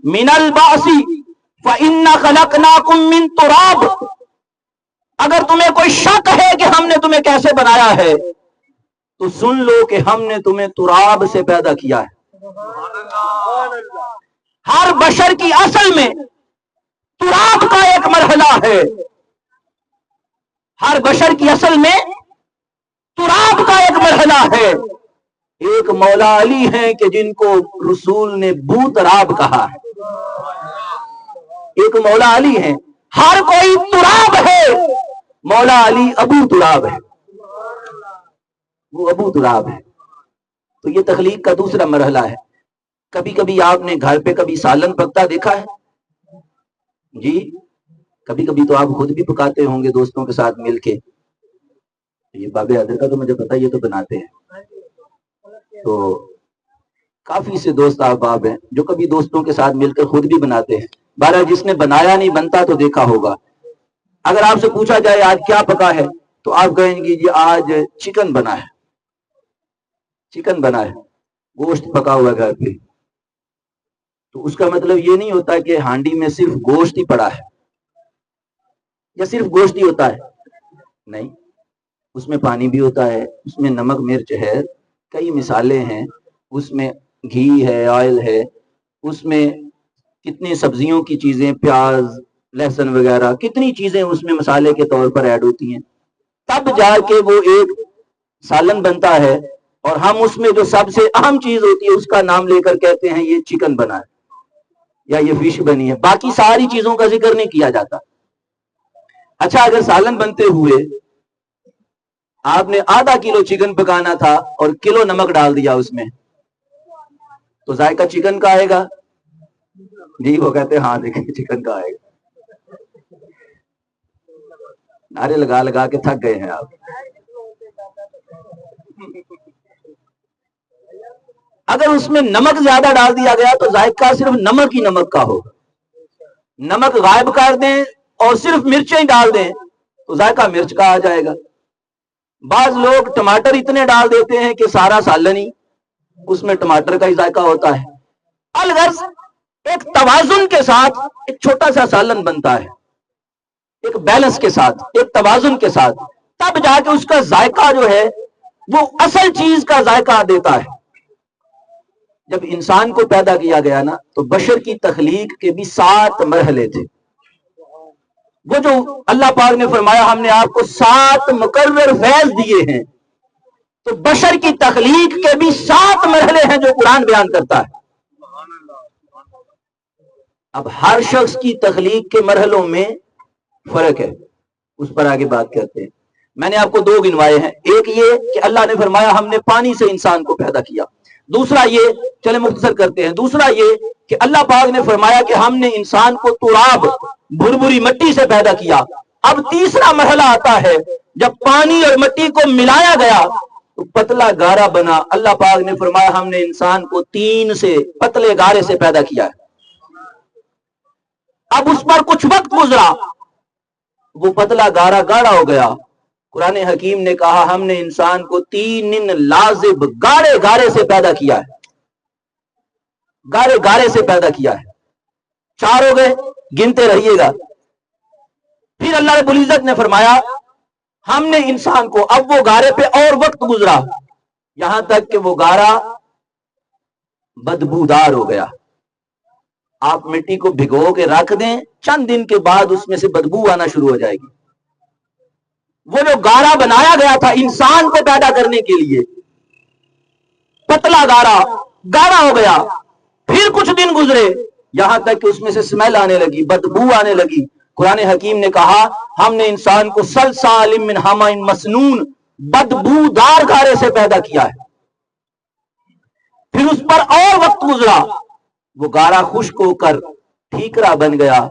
من البعث فإنا خلقناکم من تراب، اگر تمہیں کوئی شک ہے کہ ہم نے تمہیں کیسے بنایا ہے تو سن لو کہ ہم نے تمہیں تراب سے پیدا کیا ہے۔ ہر بشر کی اصل میں تراب کا ایک مرحلہ ہے، ہر بشر کی اصل میں تراب کا ایک مرحلہ ہے۔ ایک مولا علی ہیں کہ جن کو رسول نے بو تراب کہا ہے، ایک مولا علی ہیں، ہر کوئی تراب ہے، مولا علی ابو تراب ہے، وہ ابو تراب ہے۔ تو یہ تخلیق کا دوسرا مرحلہ ہے۔ کبھی کبھی آپ نے گھر پہ کبھی سالن پکتا دیکھا ہے؟ جی کبھی کبھی تو آپ خود بھی پکاتے ہوں گے دوستوں کے ساتھ مل کے۔ یہ بابے حیدر کا تو مجھے پتا یہ تو بناتے ہیں، تو کافی سے دوست احباب ہیں جو کبھی دوستوں کے ساتھ مل کر خود بھی بناتے ہیں۔ بہرحال جس نے بنایا نہیں بنتا تو دیکھا ہوگا۔ اگر آپ سے پوچھا جائے آج کیا پکا ہے تو آپ کہیں گے جی آج چکن بنا ہے، چکن بنا ہے، گوشت پکا ہوا ہے گھر پہ۔ تو اس کا مطلب یہ نہیں ہوتا کہ ہانڈی میں صرف گوشت ہی پڑا ہے یا صرف گوشت ہی ہوتا ہے، نہیں، اس میں پانی بھی ہوتا ہے، اس میں نمک مرچ ہے، کئی مسالے ہیں، اس میں گھی ہے، آئل ہے، اس میں کتنی سبزیوں کی چیزیں، پیاز، لہسن وغیرہ، کتنی چیزیں اس میں مسالے کے طور پر ایڈ ہوتی ہیں، تب جا کے وہ ایک سالن بنتا ہے۔ اور ہم اس میں جو سب سے اہم چیز ہوتی ہے اس کا نام لے کر کہتے ہیں یہ چکن بنا ہے یا یہ فش بنی ہے، باقی ساری چیزوں کا ذکر نہیں کیا جاتا۔ اچھا اگر سالن بنتے ہوئے آپ نے آدھا کلو چکن پکانا تھا اور کلو نمک ڈال دیا اس میں، تو ذائقہ چکن کا آئے گا؟ جی وہ کہتے ہیں ہاں دیکھیں چکن کا آئے گا۔ نعرے لگا لگا کے تھک گئے ہیں آپ۔ اگر اس میں نمک زیادہ ڈال دیا گیا تو ذائقہ صرف نمک ہی نمک کا ہوگا، نمک غائب کر دیں اور صرف مرچیں ڈال دیں تو ذائقہ مرچ کا آ جائے گا۔ بعض لوگ ٹماٹر اتنے ڈال دیتے ہیں کہ سارا سالن ہی اس میں ٹماٹر کا ہی ذائقہ ہوتا ہے۔ الغرض ایک توازن کے ساتھ ایک چھوٹا سا سالن بنتا ہے، ایک بیلنس کے ساتھ، ایک توازن کے ساتھ، تب جا کے اس کا ذائقہ جو ہے وہ اصل چیز کا ذائقہ دیتا ہے۔ جب انسان کو پیدا کیا گیا نا تو بشر کی تخلیق کے بھی 7 مرحلے تھے۔ وہ جو اللہ پاک نے فرمایا ہم نے آپ کو 7 مقرر فیض دیے ہیں، تو بشر کی تخلیق کے بھی 7 مرحلے ہیں جو قرآن بیان کرتا ہے۔ اب ہر شخص کی تخلیق کے مرحلوں میں فرق ہے، اس پر آگے بات کرتے ہیں۔ میں نے آپ کو 2 گنوائے ہیں، ایک یہ کہ اللہ نے فرمایا ہم نے پانی سے انسان کو پیدا کیا، دوسرا یہ چلے مختصر کرتے ہیں، دوسرا یہ کہ اللہ پاک نے فرمایا کہ ہم نے انسان کو تراب، بھربری مٹی سے پیدا کیا۔ اب تیسرا مرحلہ آتا ہے جب پانی اور مٹی کو ملایا گیا تو پتلا گارا بنا۔ اللہ پاک نے فرمایا ہم نے انسان کو 3 سے پتلے گارے سے پیدا کیا ہے۔ اب اس پر کچھ وقت گزرا، وہ پتلا گارا گاڑا ہو گیا۔ قرآن حکیم نے کہا ہم نے انسان کو 3 لازب گاڑے گارے سے پیدا کیا ہے، گارے گارے سے پیدا کیا ہے۔ 4 ہو گئے، گنتے رہیے گا۔ پھر اللہ رب العزت نے فرمایا ہم نے انسان کو، اب وہ گارے پہ اور وقت گزرا یہاں تک کہ وہ گارا بدبودار ہو گیا۔ آپ مٹی کو بھگو کے رکھ دیں، چند دن کے بعد اس میں سے بدبو آنا شروع ہو جائے گی۔ وہ جو گارا بنایا گیا تھا انسان کو پیدا کرنے کے لیے، پتلا گارا گاڑا ہو گیا۔ پھر کچھ دن گزرے یہاں تک کہ اس میں سے اسمیل آنے لگی، بدبو آنے لگی۔ قرآن حکیم نے کہا ہم نے انسان کو سلسال من حمأ مسنون، بدبودار گارے سے پیدا کیا ہے۔ پھر اس پر اور وقت گزرا، وہ گارا خشک ہو کر ٹھیکرا بن گیا۔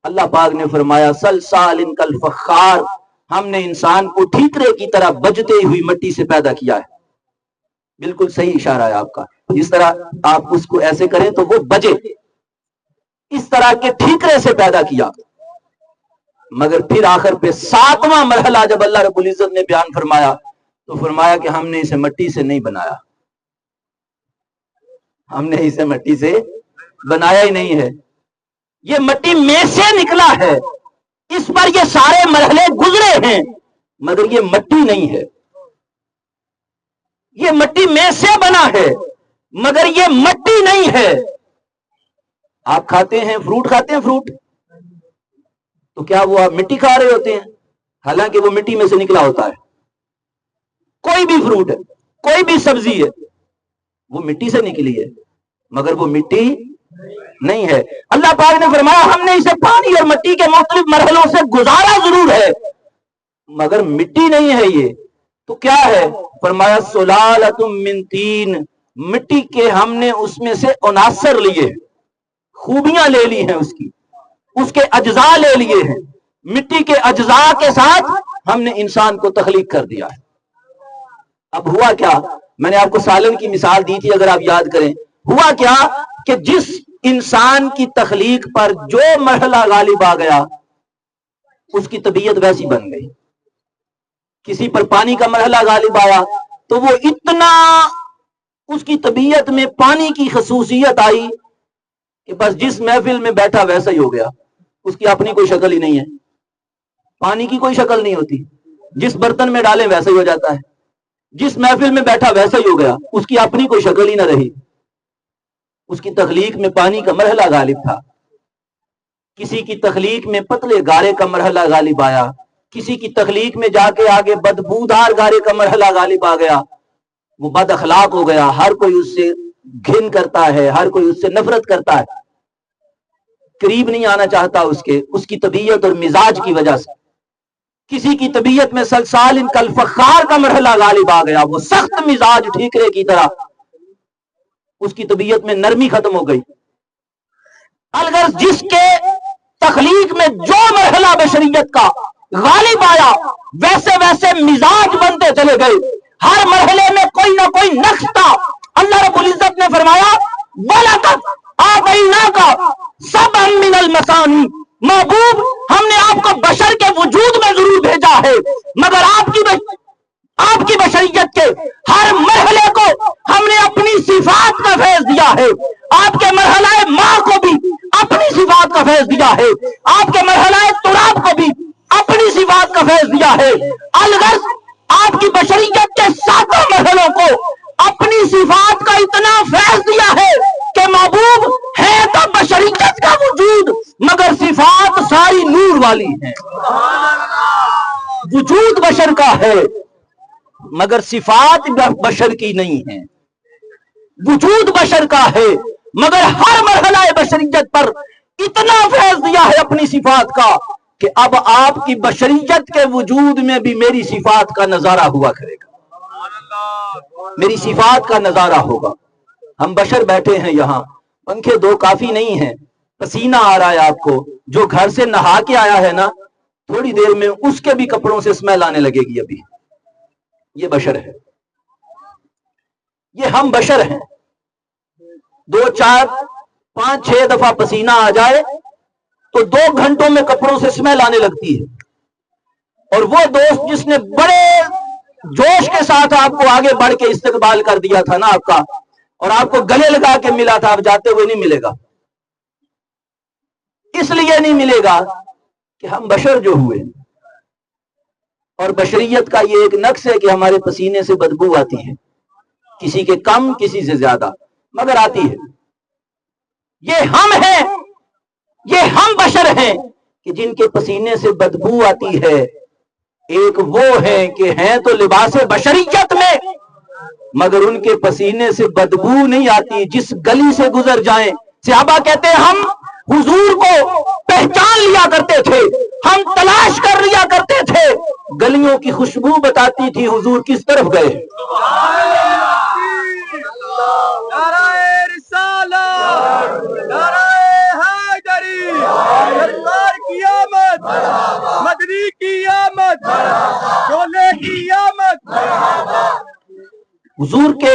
اللہ پاک نے فرمایا سلسال کالفخار، ہم نے انسان کو ٹھیکرے کی طرح بجتے ہوئی مٹی سے پیدا کیا ہے۔ بالکل صحیح اشارہ ہے آپ کا. جس طرح آپ اس کو ایسے کریں تو وہ بجے، اس طرح کے ٹھیکرے سے پیدا کیا. مگر پھر آخر پہ 7واں مرحلہ جب اللہ رب العزت نے بیان فرمایا تو فرمایا کہ ہم نے اسے مٹی سے نہیں بنایا، ہم نے اسے مٹی سے بنایا ہی نہیں ہے، یہ مٹی میں سے نکلا ہے، اس پر یہ سارے مرحلے گزرے ہیں، مگر یہ مٹی نہیں ہے. یہ مٹی میں سے بنا ہے مگر یہ مٹی نہیں ہے. آپ کھاتے ہیں فروٹ، کھاتے ہیں فروٹ، تو کیا وہ آپ مٹی کھا رہے ہوتے ہیں؟ حالانکہ وہ مٹی میں سے نکلا ہوتا ہے. کوئی بھی فروٹ ہے، کوئی بھی سبزی ہے، وہ مٹی سے نکلی ہے مگر وہ مٹی نہیں ہے. اللہ پاک نے فرمایا ہم نے اسے پانی اور مٹی کے مختلف مرحلوں سے گزارا ضرور ہے مگر مٹی نہیں ہے یہ. تو کیا ہے؟ فرمایا سلالۃ من طین، مٹی کے ہم نے اس میں سے عناصر لیے، خوبیاں لے لی ہیں، اس کے اجزاء لے لیے ہیں. مٹی کے اجزاء کے ساتھ ہم نے انسان کو تخلیق کر دیا ہے. اب ہوا کیا؟ میں نے آپ کو سالن کی مثال دی تھی، اگر آپ یاد کریں. ہوا کیا کہ جس انسان کی تخلیق پر جو مرحلہ غالب آ گیا اس کی طبیعت ویسی بن گئی. کسی پر پانی کا مرحلہ غالب آیا تو وہ اتنا اس کی طبیعت میں پانی کی خصوصیت آئی کہ بس جس محفل میں بیٹھا ویسا ہی ہو گیا. اس کی اپنی کوئی شکل ہی نہیں ہے، پانی کی کوئی شکل نہیں ہوتی، جس برتن میں ڈالیں ویسا ہی ہو جاتا ہے. جس محفل میں بیٹھا ویسا ہی ہو گیا، اس کی اپنی کوئی شکل ہی نہ رہی. اس کی تخلیق میں پانی کا مرحلہ غالب تھا. کسی کی تخلیق میں پتلے گارے کا مرحلہ غالب آیا، کسی کی تخلیق میں جا کے آگے بدبودار گارے کا مرحلہ غالب آ گیا، وہ بد اخلاق ہو گیا، ہر کوئی اس سے گھن کرتا ہے، ہر کوئی اس سے نفرت کرتا ہے، قریب نہیں آنا چاہتا اس کی طبیعت اور مزاج کی وجہ سے. کسی کی طبیعت میں سلسال کالفخار کا مرحلہ غالب آ گیا، وہ سخت مزاج ٹھیکرے کی طرح، اس کی طبیعت میں نرمی ختم ہو گئی. اگر جس کے تخلیق میں جو مرحلہ بشریت کا غالب آیا ویسے ویسے مزاج بنتے چلے گئے. ہر مرحلے میں کوئی نہ کوئی نقص تھا. اللہ رب العزت نے فرمایا وَلَقَدْ آتَيْنَاكَ سَبْعًا مِنَ الْمَثَانِي، محبوب ہم نے آپ کو بشر کے وجود میں ضرور بھیجا ہے مگر آپ کی بشریت کے ہر مرحلے کو ہم نے اپنی صفات کا فیض دیا ہے. آپ کے مرحلہ ماں کو بھی اپنی صفات کا فیض دیا ہے، آپ کے مرحلہ تراب کو بھی اپنی صفات کا فیض دیا ہے. الغرض آپ کی بشریت کے 7 مرحلوں کو اپنی صفات کا اتنا فیض دیا ہے کہ محبوب ہے تو بشریت کا وجود مگر صفات ساری نور والی ہیں. وجود بشر کا ہے مگر صفات بشر کی نہیں ہے. وجود بشر کا ہے مگر ہر مرحلہ بشریت پر اتنا فیض دیا ہے اپنی صفات کا کہ اب آپ کی بشریت کے وجود میں بھی میری صفات کا نظارہ ہوا کرے گا، میری صفات کا نظارہ ہوگا. ہم بشر بیٹھے ہیں یہاں، پنکھے 2 کافی نہیں ہیں، پسینہ آ رہا ہے آپ کو، جو گھر سے نہا کے آیا ہے نا تھوڑی دیر میں اس کے بھی کپڑوں سے اسمیل آنے لگے گی. ابھی یہ بشر ہے، یہ ہم بشر ہیں. 2 4 5 6 دفعہ پسینہ آ جائے تو 2 گھنٹوں میں کپڑوں سے اسمیل آنے لگتی ہے. اور وہ دوست جس نے بڑے جوش کے ساتھ آپ کو آگے بڑھ کے استقبال کر دیا تھا نا آپ کا، اور آپ کو گلے لگا کے ملا تھا، آپ جاتے ہوئے نہیں ملے گا. اس لیے نہیں ملے گا کہ ہم بشر جو ہوئے، اور بشریت کا یہ ایک نقص ہے کہ ہمارے پسینے سے بدبو آتی ہے، کسی کے کم کسی سے زیادہ مگر آتی ہے. یہ ہم ہیں، یہ ہم بشر ہیں کہ جن کے پسینے سے بدبو آتی ہے. ایک وہ ہیں کہ ہیں تو لباس بشریت میں مگر ان کے پسینے سے بدبو نہیں آتی. جس گلی سے گزر جائیں، صحابہ کہتے ہیں ہم حضور کو پہچان لیا کرتے تھے، ہم تلاش کر لیا کرتے تھے، گلیوں کی خوشبو بتاتی تھی حضور کس طرف گئے. مدنی کی آمد، شولے کی آمد. حضور کے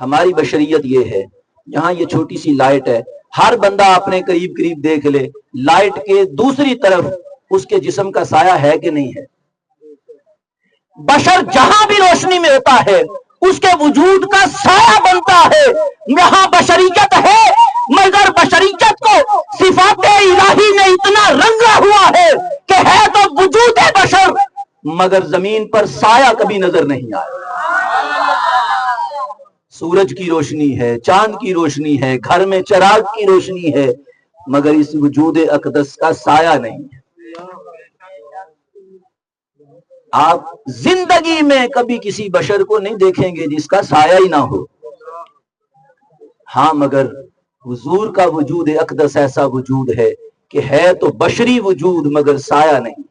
ہماری بشریت یہ ہے، یہاں یہ چھوٹی سی لائٹ ہے، ہر بندہ اپنے قریب قریب دیکھ لے، لائٹ کے دوسری طرف اس کے جسم کا سایہ ہے کہ نہیں ہے؟ بشر جہاں بھی روشنی میں ہوتا ہے اس کے وجود کا سایہ بنتا ہے، وہاں بشریت ہے، مگر بشریت کو صفات الہی نے اتنا رنگا ہوا ہے کہ ہے تو وجود بشر مگر زمین پر سایہ کبھی نظر نہیں آیا۔ سورج کی روشنی ہے، چاند کی روشنی ہے، گھر میں چراغ کی روشنی ہے، مگر اس وجود اقدس کا سایہ نہیں ہے۔ آپ زندگی میں کبھی کسی بشر کو نہیں دیکھیں گے جس کا سایہ ہی نہ ہو، ہاں مگر حضور کا وجود اقدس ایسا وجود ہے کہ ہے تو بشری وجود مگر سایہ نہیں۔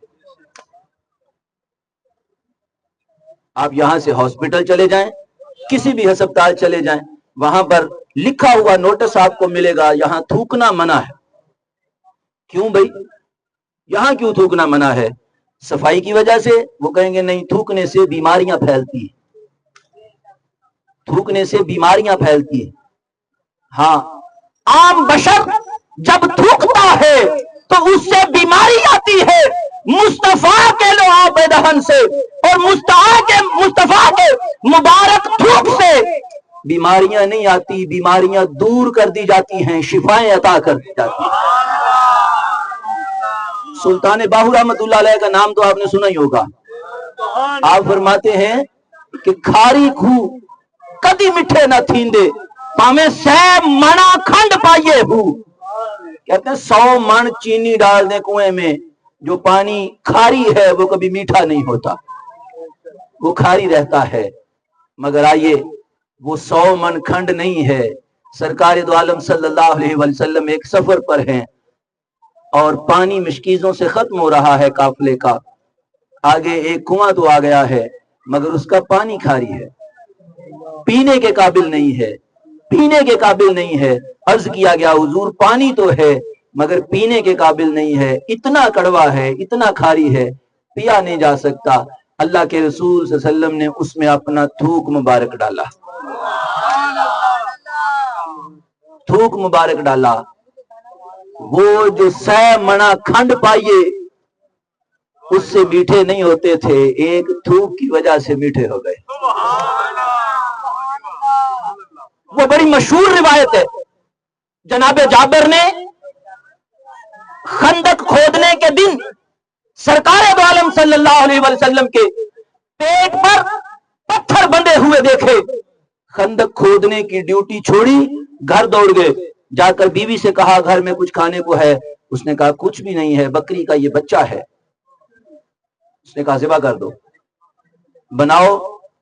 آپ یہاں سے ہاسپٹل چلے جائیں، کسی بھی ہسپتال چلے جائیں، وہاں پر لکھا ہوا نوٹس آپ کو ملے گا، یہاں تھوکنا منع ہے۔ کیوں بھائی یہاں کیوں تھوکنا منع ہے؟ صفائی کی وجہ سے؟ وہ کہیں گے نہیں، تھوکنے سے بیماریاں پھیلتی ہیں، تھوکنے سے بیماریاں پھیلتی ہیں۔ ہاں عام بشر جب تھوکتا ہے تو اس سے بیماری آتی ہے، مصطفیٰ کے لعاب دہن سے اور مصطفیٰ کے مبارک تھوک سے بیماریاں نہیں آتی، بیماریاں دور کر دی جاتی ہیں، شفائیں عطا کر دی جاتی ہیں۔ سلطان باہو رحمت اللہ علیہ کا نام تو آپ نے سنا ہی ہوگا۔ آپ فرماتے ہیں کہ کھاری کھو کدی مٹھے نہ تھیندے، پامیں سہ منا کھنڈ پائیے ہو۔ کہتے ہیں 100 من چینی ڈال دیں کنویں میں، جو پانی کھاری ہے وہ کبھی میٹھا نہیں ہوتا، وہ کھاری رہتا ہے۔ مگر آئیے وہ 100 من کھنڈ نہیں ہے۔ سرکار دو عالم صلی اللہ علیہ وسلم ایک سفر پر ہیں اور پانی مشکیزوں سے ختم ہو رہا ہے قافلے کا، آگے ایک کنواں تو آ گیا ہے مگر اس کا پانی کھاری ہے، پینے کے قابل نہیں ہے، پینے کے قابل نہیں ہے۔ عرض کیا گیا حضور پانی تو ہے مگر پینے کے قابل نہیں ہے، اتنا کڑوا ہے، اتنا کھاری ہے، پیا نہیں جا سکتا۔ اللہ کے رسول صلی اللہ علیہ وسلم نے اس میں اپنا تھوک مبارک ڈالا، تھوک مبارک ڈالا۔ وہ جو 100 منا کھنڈ پائیے اس سے میٹھے نہیں ہوتے تھے، ایک تھوک کی وجہ سے میٹھے ہو گئے۔ وہ بڑی مشہور روایت ہے، جناب جابر نے خندق کھودنے کے دن سرکار دو عالم صلی اللہ علیہ وسلم کے پیٹ پر پتھر بندے ہوئے دیکھے، خندق کھودنے کی ڈیوٹی چھوڑی، گھر دوڑ گئے، جا کر بیوی سے کہا گھر میں کچھ کھانے کو ہے؟ اس نے کہا کچھ بھی نہیں ہے، بکری کا یہ بچہ ہے۔ اس نے کہا ذبح کر دو، بناؤ،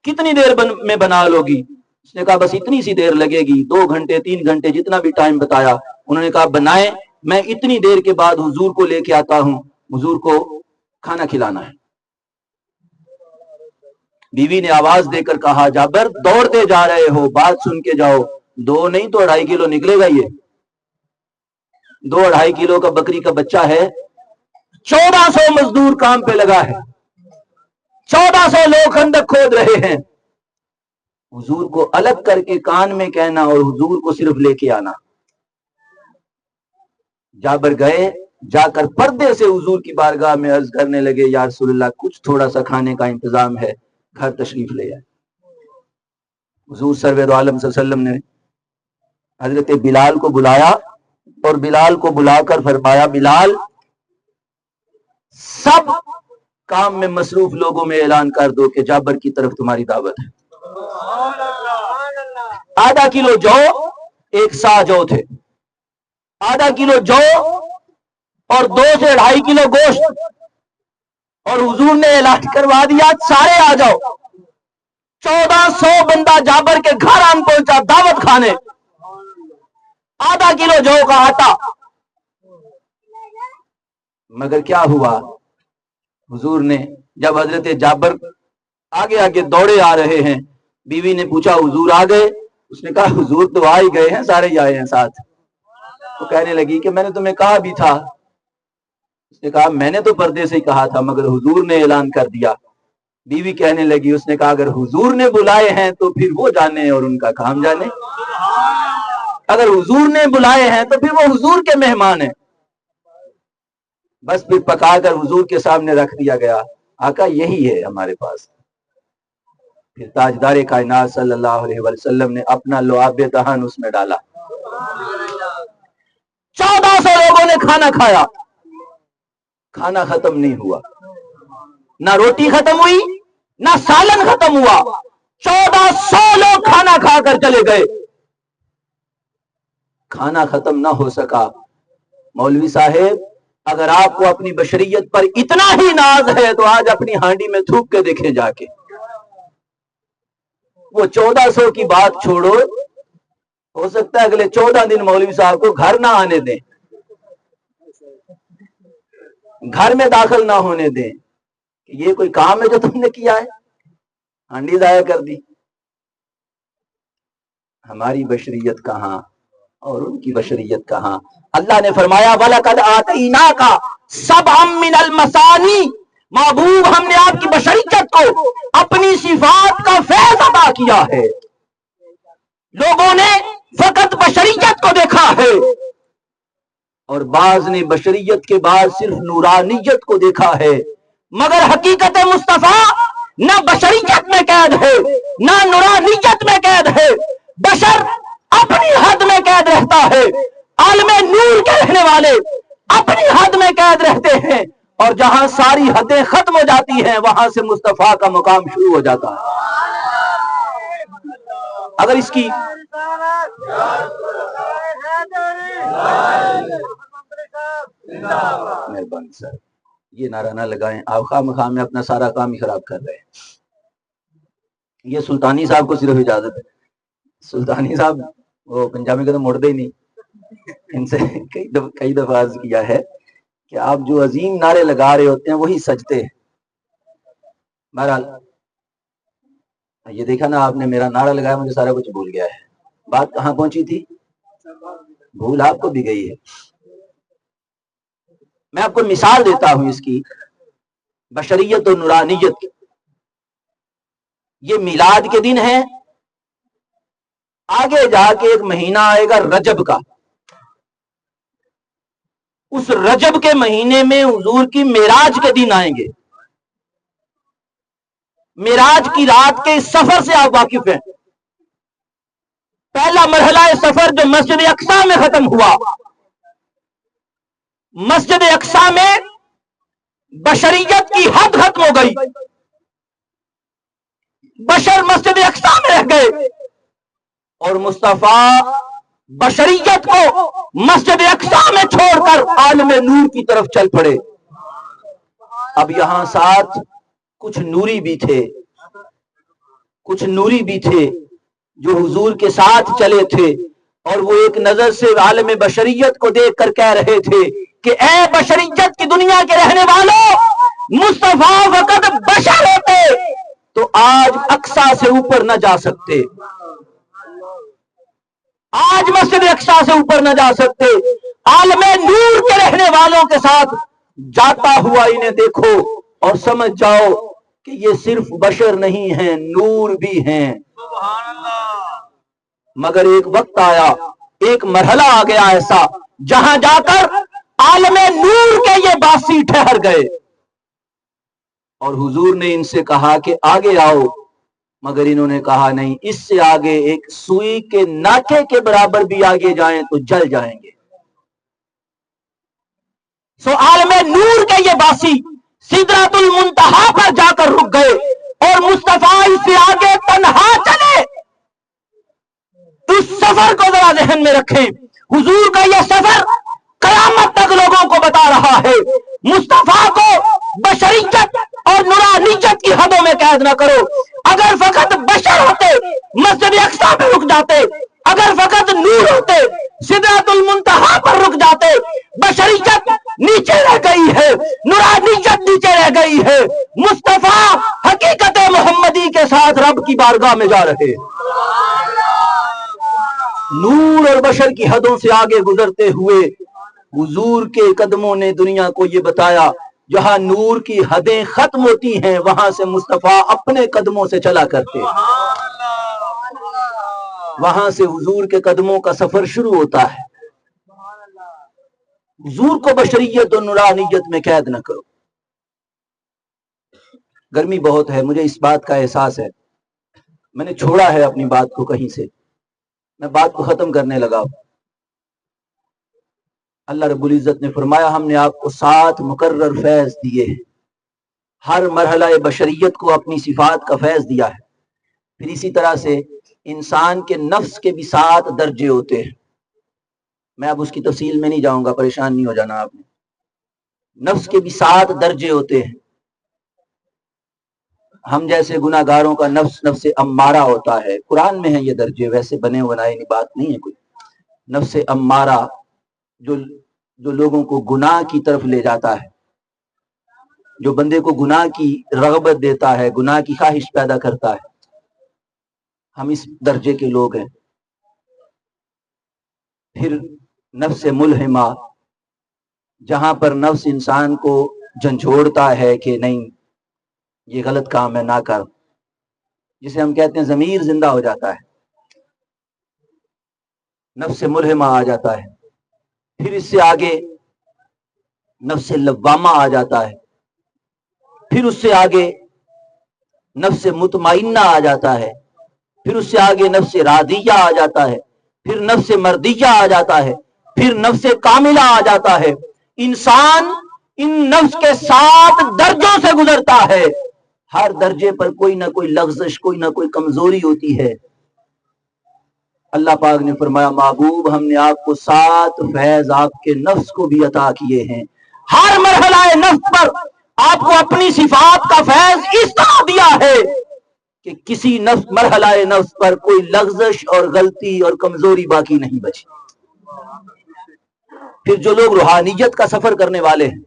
کتنی دیر میں بنا لو گی؟ اس نے کہا بس اتنی سی دیر لگے گی، 2 گھنٹے 3 گھنٹے جتنا بھی ٹائم بتایا۔ انہوں نے کہا بنائیں، میں اتنی دیر کے بعد حضور کو لے کے آتا ہوں، حضور کو کھانا کھلانا ہے۔ بیوی نے آواز دے کر کہا جابر دوڑتے جا رہے ہو، بات سن کے جاؤ، 2 نہیں تو 2.5 کلو نکلے گا، یہ 2-2.5 کلو کا بکری کا بچہ ہے۔ 1400 مزدور کام پہ لگا ہے، 1400 لوگ خندق کھود رہے ہیں، حضور کو الگ کر کے کان میں کہنا اور حضور کو صرف لے کے آنا۔ جابر گئے، جا کر پردے سے حضور کی بارگاہ میں عرض کرنے لگے یا رسول اللہ کچھ تھوڑا سا کھانے کا انتظام ہے، گھر تشریف لے آئے۔ حضور سرور عالم صلی اللہ علیہ وسلم نے حضرت بلال کو بلایا اور بلال کو بلا کر فرمایا بلال سب کام میں مصروف لوگوں میں اعلان کر دو کہ جابر کی طرف تمہاری دعوت ہے۔ آدھا کلو جو، 1 سا جو تھے، آدھا کلو جو اور 2 سے 2.5 کلو گوشت، اور حضور نے اعلان کروا دیا سارے آ جاؤ۔ 1400 بندہ جابر کے گھر آن پہنچا دعوت کھانے، آدھا کلو جو کا آٹا۔ مگر کیا ہوا؟ حضور نے جب حضرت جابر آگے آگے دوڑے آ رہے ہیں، بیوی نے پوچھا حضور آ گئے؟ اس نے کہا حضور تو آ ہی گئے ہیں، سارے ہی آئے ہیں ساتھ۔ وہ کہنے لگی کہ میں نے تمہیں کہا بھی تھا۔ اس نے کہا میں نے تو پردے سے ہی کہا تھا مگر حضور نے اعلان کر دیا۔ بیوی کہنے لگی، اس نے کہا اگر حضور نے بلائے ہیں تو پھر وہ جانے اور ان کا کام جانے، اگر حضور نے بلائے ہیں تو پھر وہ حضور کے مہمان ہیں۔ بس پھر پکا کر حضور کے سامنے رکھ دیا گیا، آقا یہی ہے ہمارے پاس۔ پھر تاجدار کائنات صلی اللہ علیہ وسلم نے اپنا لعاب دہن اس میں ڈالا، 1400 لوگوں نے کھانا کھایا، کھانا ختم نہیں ہوا، نہ روٹی ختم ہوئی نہ سالن ختم ہوا، 1400 لوگ کھانا کھا کر چلے گئے، کھانا ختم نہ ہو سکا۔ مولوی صاحب اگر آپ کو اپنی بشریت پر اتنا ہی ناز ہے تو آج اپنی ہانڈی میں تھوک کے دیکھیں جا کے۔ وہ 1400 کی بات چھوڑو، ہو سکتا ہے اگلے 14 دن مولوی صاحب کو گھر نہ آنے دیں، گھر میں داخل نہ ہونے دیں کہ یہ کوئی کام ہے جو تم نے کیا ہے، ہانڈی ضائع کر دی۔ ہماری بشریت کہاں اور ان کی بشریت کہاں؟ اللہ نے فرمایا وَلَقَدْ آتَيْنَاكَ سَبْعًا مِنَ الْمَثَانِي، محبوب ہم نے آپ کی بشریت کو اپنی صفات کا فیض عطا کیا ہے۔ لوگوں نے فقط بشریت کو دیکھا ہے اور بعض نے بشریت کے بعد صرف نورانیت کو دیکھا ہے، مگر حقیقت مصطفیٰ نہ بشریت میں قید ہے نہ نورانیت میں قید ہے، بشر اپنی حد میں قید رہتا ہے، عالم نور کے رہنے والے اپنی حد میں قید رہتے ہیں، اور جہاں ساری حدیں ختم ہو جاتی ہیں وہاں سے مصطفیٰ کا مقام شروع ہو جاتا ہے۔ اگر اس کی مہربانی سر یہ نعرہ نہ لگائیں، آپ خواہ مخواہ میں اپنا سارا کام ہی خراب کر رہے ہیں۔ یہ سلطانی صاحب کو صرف اجازت ہے، سلطانی صاحب وہ پنجابی کا تو مڑتے ہی نہیں، ان سے کئی دفعہ عرض کیا ہے کہ آپ جو عظیم نعرے لگا رہے ہوتے ہیں وہی سجتے ہیں۔ بہرحال یہ دیکھا نا آپ نے، میرا نعرہ لگایا مجھے سارا کچھ بھول گیا ہے۔ بات کہاں پہنچی تھی؟ بھول آپ کو بھی گئی ہے۔ میں آپ کو مثال دیتا ہوں اس کی، بشریت و نورانیت۔ یہ میلاد کے دن ہے، آگے جا کے ایک مہینہ آئے گا رجب کا، اس رجب کے مہینے میں حضور کی معراج کے دن آئیں گے۔ معراج کی رات کے سفر سے آپ واقف ہیں۔ پہلا مرحلہ سفر جو مسجد اقصی میں ختم ہوا، مسجد اقصی میں بشریت کی حد ختم ہو گئی، بشر مسجد اقصی میں رہ گئے، اور مصطفیٰ بشریت کو مسجد اقصی میں چھوڑ کر عالم نور کی طرف چل پڑے۔ اب یہاں ساتھ کچھ نوری بھی تھے، کچھ نوری بھی تھے جو حضور کے ساتھ چلے تھے، اور وہ ایک نظر سے عالم بشریت کو دیکھ کر کہہ رہے تھے کہ اے بشریت کی دنیا کے رہنے والوں، مصطفیٰ وقت بشر ہوتے تو آج اقصی سے اوپر نہ جا سکتے، آج مسجد اقصی سے اوپر نہ جا سکتے۔ عالم نور کے رہنے والوں کے ساتھ جاتا ہوا انہیں دیکھو اور سمجھ جاؤ کہ یہ صرف بشر نہیں ہیں، نور بھی ہیں۔ مگر ایک وقت آیا، ایک مرحلہ آ گیا ایسا جہاں جا کر عالم نور کے یہ باسی ٹھہر گئے، اور حضور نے ان سے کہا کہ آگے آؤ، مگر انہوں نے کہا نہیں، اس سے آگے ایک سوئی کے ناکے کے برابر بھی آگے جائیں تو جل جائیں گے۔ سو عالم نور کے یہ باسی سدرۃ المنتہا پر جا کر رک گئے، اور مصطفیٰ اس سے آگے تنہا چلے۔ اس سفر کو ذرا ذہن میں رکھیں، حضور کا یہ سفر قیامت تک لوگوں کو بتا رہا ہے، مصطفیٰ کو بشریت اور نورانیت کی حدوں میں قید نہ کرو۔ اگر فقط بشر ہوتے مسجد اقصی میں رک جاتے، اگر فقط نور ہوتے سدرۃ المنتہا پر رک جاتے۔ بشریت نیچے رہ گئی ہے، نورانیت نیچے رہ گئی ہے، مصطفیٰ حقیقت محمدی کے ساتھ رب کی بارگاہ میں جا رہے۔ نور اور بشر کی حدوں سے آگے گزرتے ہوئے حضور کے قدموں نے دنیا کو یہ بتایا جہاں نور کی حدیں ختم ہوتی ہیں وہاں سے مصطفیٰ اپنے قدموں سے چلا کرتے ہیں، وہاں سے حضور کے قدموں کا سفر شروع ہوتا ہے۔ حضور کو بشریت و نورانیت میں قید نہ کرو۔ گرمی بہت ہے، مجھے اس بات کا احساس ہے، میں نے چھوڑا ہے اپنی بات کو کہیں سے، میں بات کو ختم کرنے لگا ہوں۔ اللہ رب العزت نے فرمایا ہم نے آپ کو 7 مقرر فیض دیے ہیں، ہر مرحلہ بشریت کو اپنی صفات کا فیض دیا ہے۔ پھر اسی طرح سے انسان کے نفس کے بھی 7 درجے ہوتے ہیں، میں اب اس کی تفصیل میں نہیں جاؤں گا، پریشان نہیں ہو جانا آپ نے۔ نفس کے بھی 7 درجے ہوتے ہیں۔ ہم جیسے گناہ گاروں کا نفس امارہ ہوتا ہے، قرآن میں ہے یہ درجے، ویسے بنے بنائے بات نہیں ہے کوئی۔ نفس امارہ جو لوگوں کو گناہ کی طرف لے جاتا ہے، جو بندے کو گناہ کی رغبت دیتا ہے، گناہ کی خواہش پیدا کرتا ہے، ہم اس درجے کے لوگ ہیں۔ پھر نفس ملہمہ، جہاں پر نفس انسان کو جھنجھوڑتا ہے کہ نہیں یہ غلط کام ہے نہ کر، جسے ہم کہتے ہیں ضمیر زندہ ہو جاتا ہے، نفس ملہمہ آ جاتا ہے۔ پھر اس سے آگے نفس لوامہ آ جاتا ہے، پھر اس سے آگے نفس مطمئنہ آ جاتا ہے، پھر اس سے آگے نفس راضیہ آ جاتا ہے، پھر نفس مردیہ آ جاتا ہے، پھر نفس کاملہ آ جاتا ہے۔ انسان ان نفس کے 7 درجوں سے گزرتا ہے، ہر درجے پر کوئی نہ کوئی لغزش، کوئی نہ کوئی کمزوری ہوتی ہے۔ اللہ پاک نے فرمایا محبوب ہم نے آپ کو 7 فیض آپ کے نفس کو بھی عطا کیے ہیں، ہر مرحلہ نفس پر آپ کو اپنی صفات کا فیض اس طرح دیا ہے کہ کسی مرحلہ نفس پر کوئی لغزش اور غلطی اور کمزوری باقی نہیں بچی۔ پھر جو لوگ روحانیت کا سفر کرنے والے ہیں،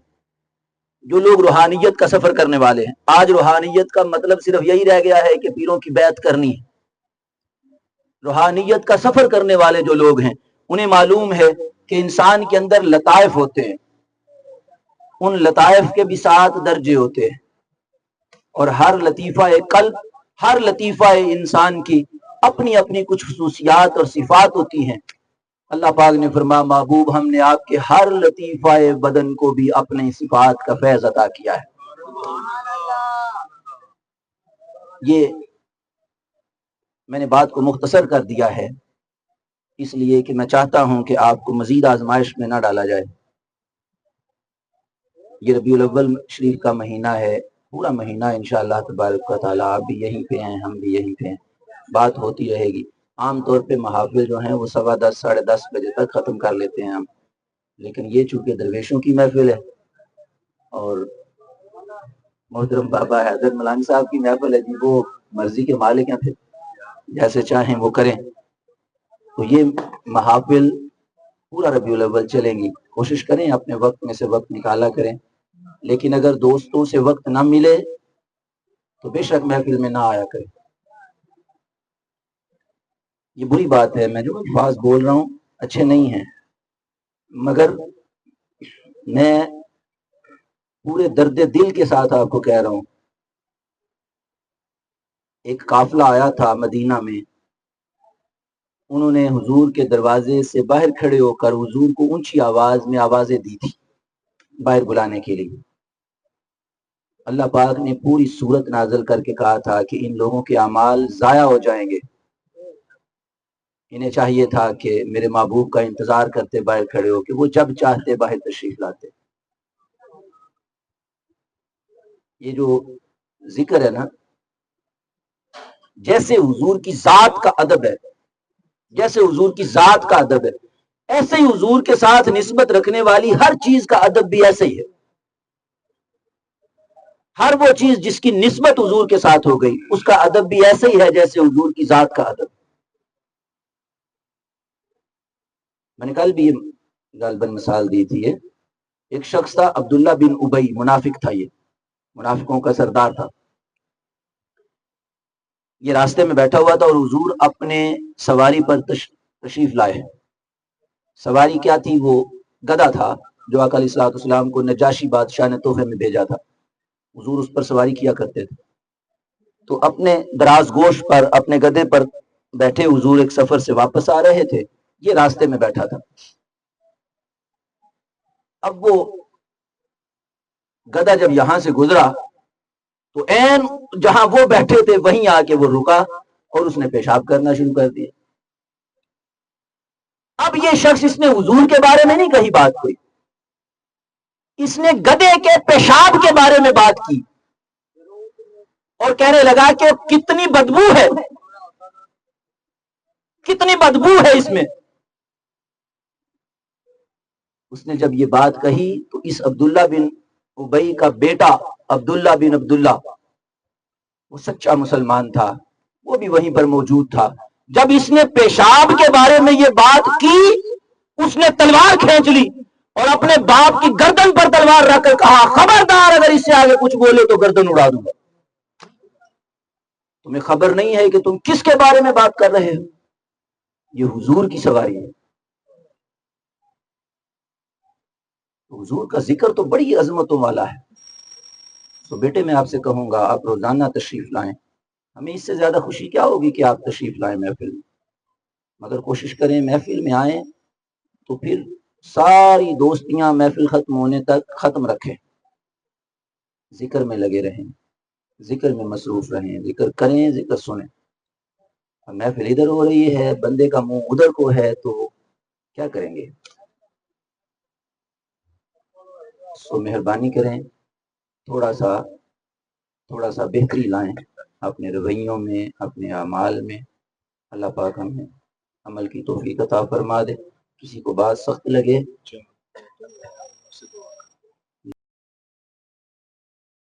جو لوگ روحانیت کا سفر کرنے والے ہیں، آج روحانیت کا مطلب صرف یہی رہ گیا ہے کہ پیروں کی بیعت کرنی ہے۔ روحانیت کا سفر کرنے والے جو لوگ ہیں انہیں معلوم ہے کہ انسان کے اندر لطائف ہوتے ہیں، ان لطائف کے بھی 7 درجے ہوتے ہیں، اور ہر لطیفہ قلب، ہر لطیفہ انسان کی اپنی اپنی کچھ خصوصیات اور صفات ہوتی ہیں۔ اللہ پاک نے فرمایا محبوب ہم نے آپ کے ہر لطیفہ بدن کو بھی اپنے صفات کا فیض عطا کیا ہے۔ یہ میں نے بات کو مختصر کر دیا ہے اس لیے کہ میں چاہتا ہوں کہ آپ کو مزید آزمائش میں نہ ڈالا جائے۔ یہ ربیع الاول شریف کا مہینہ ہے، پورا مہینہ انشاءاللہ تبارک و تعالیٰ آپ بھی یہیں پہ ہیں، ہم بھی یہیں پہ ہیں، بات ہوتی رہے گی۔ عام طور پہ محافل جو ہیں وہ 10:15 ساڑھے 10 بجے تک ختم کر لیتے ہیں ہم، لیکن یہ چونکہ درویشوں کی محفل ہے اور محترم بابا حیدر ملانی صاحب کی محفل ہے، جن کو مرضی کے مالک ہیں، پھر جیسے چاہیں وہ کریں، تو یہ محافل پورا ربیع الاول چلیں گی۔ کوشش کریں اپنے وقت میں سے وقت نکالا کریں، لیکن اگر دوستوں سے وقت نہ ملے تو بے شک محفل میں نہ آیا کریں۔ یہ بری بات ہے، میں جو الفاظ بول رہا ہوں اچھے نہیں ہیں، مگر میں پورے درد دل کے ساتھ آپ کو کہہ رہا ہوں۔ ایک قافلہ آیا تھا مدینہ میں، انہوں نے حضور کے دروازے سے باہر کھڑے ہو کر حضور کو اونچی آواز میں آوازیں دی تھی باہر بلانے کے لیے۔ اللہ پاک نے پوری سورت نازل کر کے کہا تھا کہ ان لوگوں کے اعمال ضائع ہو جائیں گے، انہیں چاہیے تھا کہ میرے محبوب کا انتظار کرتے باہر کھڑے ہو کہ وہ جب چاہتے باہر تشریف لاتے۔ یہ جو ذکر ہے نا، جیسے حضور کی ذات کا ادب ہے، جیسے حضور کی ذات کا ادب ہے، ایسے ہی حضور کے ساتھ نسبت رکھنے والی ہر چیز کا ادب بھی ایسے ہی ہے۔ ہر وہ چیز جس کی نسبت حضور کے ساتھ ہو گئی اس کا ادب بھی ایسے ہی ہے جیسے حضور کی ذات کا ادب۔ میں نے کل بھی یہ غالباً مثال دی تھی، ایک شخص تھا عبداللہ بن ابی، منافق تھا، یہ منافقوں کا سردار تھا۔ یہ راستے میں بیٹھا ہوا تھا اور حضور اپنے سواری پر تشریف لائے ہیں۔ سواری کیا تھی؟ وہ گدھا تھا، جو آقا علیہ الصلوۃ والسلام کو نجاشی بادشاہ نے تحفے میں بھیجا تھا، حضور اس پر سواری کیا کرتے تھے. تو اپنے دراز گوش پر اپنے گدھے پر بیٹھے حضور ایک سفر سے واپس آ رہے تھے، یہ راستے میں بیٹھا تھا. اب وہ گدھا جب یہاں سے گزرا تو عین جہاں وہ بیٹھے تھے وہیں آ کے وہ رکا اور اس نے پیشاب کرنا شروع کر دیا. اب یہ شخص، اس نے حضور کے بارے میں نہیں کہی بات کوئی، اس نے گدھے کے پیشاب کے بارے میں بات کی اور کہنے لگا کہ کتنی بدبو ہے، کتنی بدبو ہے اس میں. اس نے جب یہ بات کہی تو اس عبداللہ بن ابی کا بیٹا عبداللہ بن عبداللہ، وہ سچا مسلمان تھا، وہ بھی وہیں پر موجود تھا. جب اس نے پیشاب کے بارے میں یہ بات کی، اس نے تلوار کھینچ لی اور اپنے باپ کی گردن پر تلوار رکھ کر کہا خبردار اگر اس سے آگے کچھ بولے تو گردن اڑا دوں گا. تمہیں خبر نہیں ہے کہ تم کس کے بارے میں بات کر رہے ہو؟ یہ حضور کی سواری ہے. حضور کا ذکر تو بڑی عظمتوں والا ہے. تو بیٹے میں آپ سے کہوں گا آپ روزانہ تشریف لائیں. ہمیں اس سے زیادہ خوشی کیا ہوگی کہ آپ تشریف لائیں محفل میں، مگر کوشش کریں محفل میں آئیں تو پھر ساری دوستیاں محفل ختم ہونے تک ختم رکھیں، ذکر میں لگے رہیں، ذکر میں مصروف رہیں، ذکر کریں، ذکر سنیں. محفل ادھر ہو رہی ہے، بندے کا منہ ادھر کو ہے، تو کیا کریں گے؟ سو مہربانی کریں، تھوڑا سا بہتری لائیں اپنے رویوں میں، اپنے اعمال میں. اللہ پاک ہمیں عمل کی توفیق عطا فرما دے. کسی کو بات سخت لگے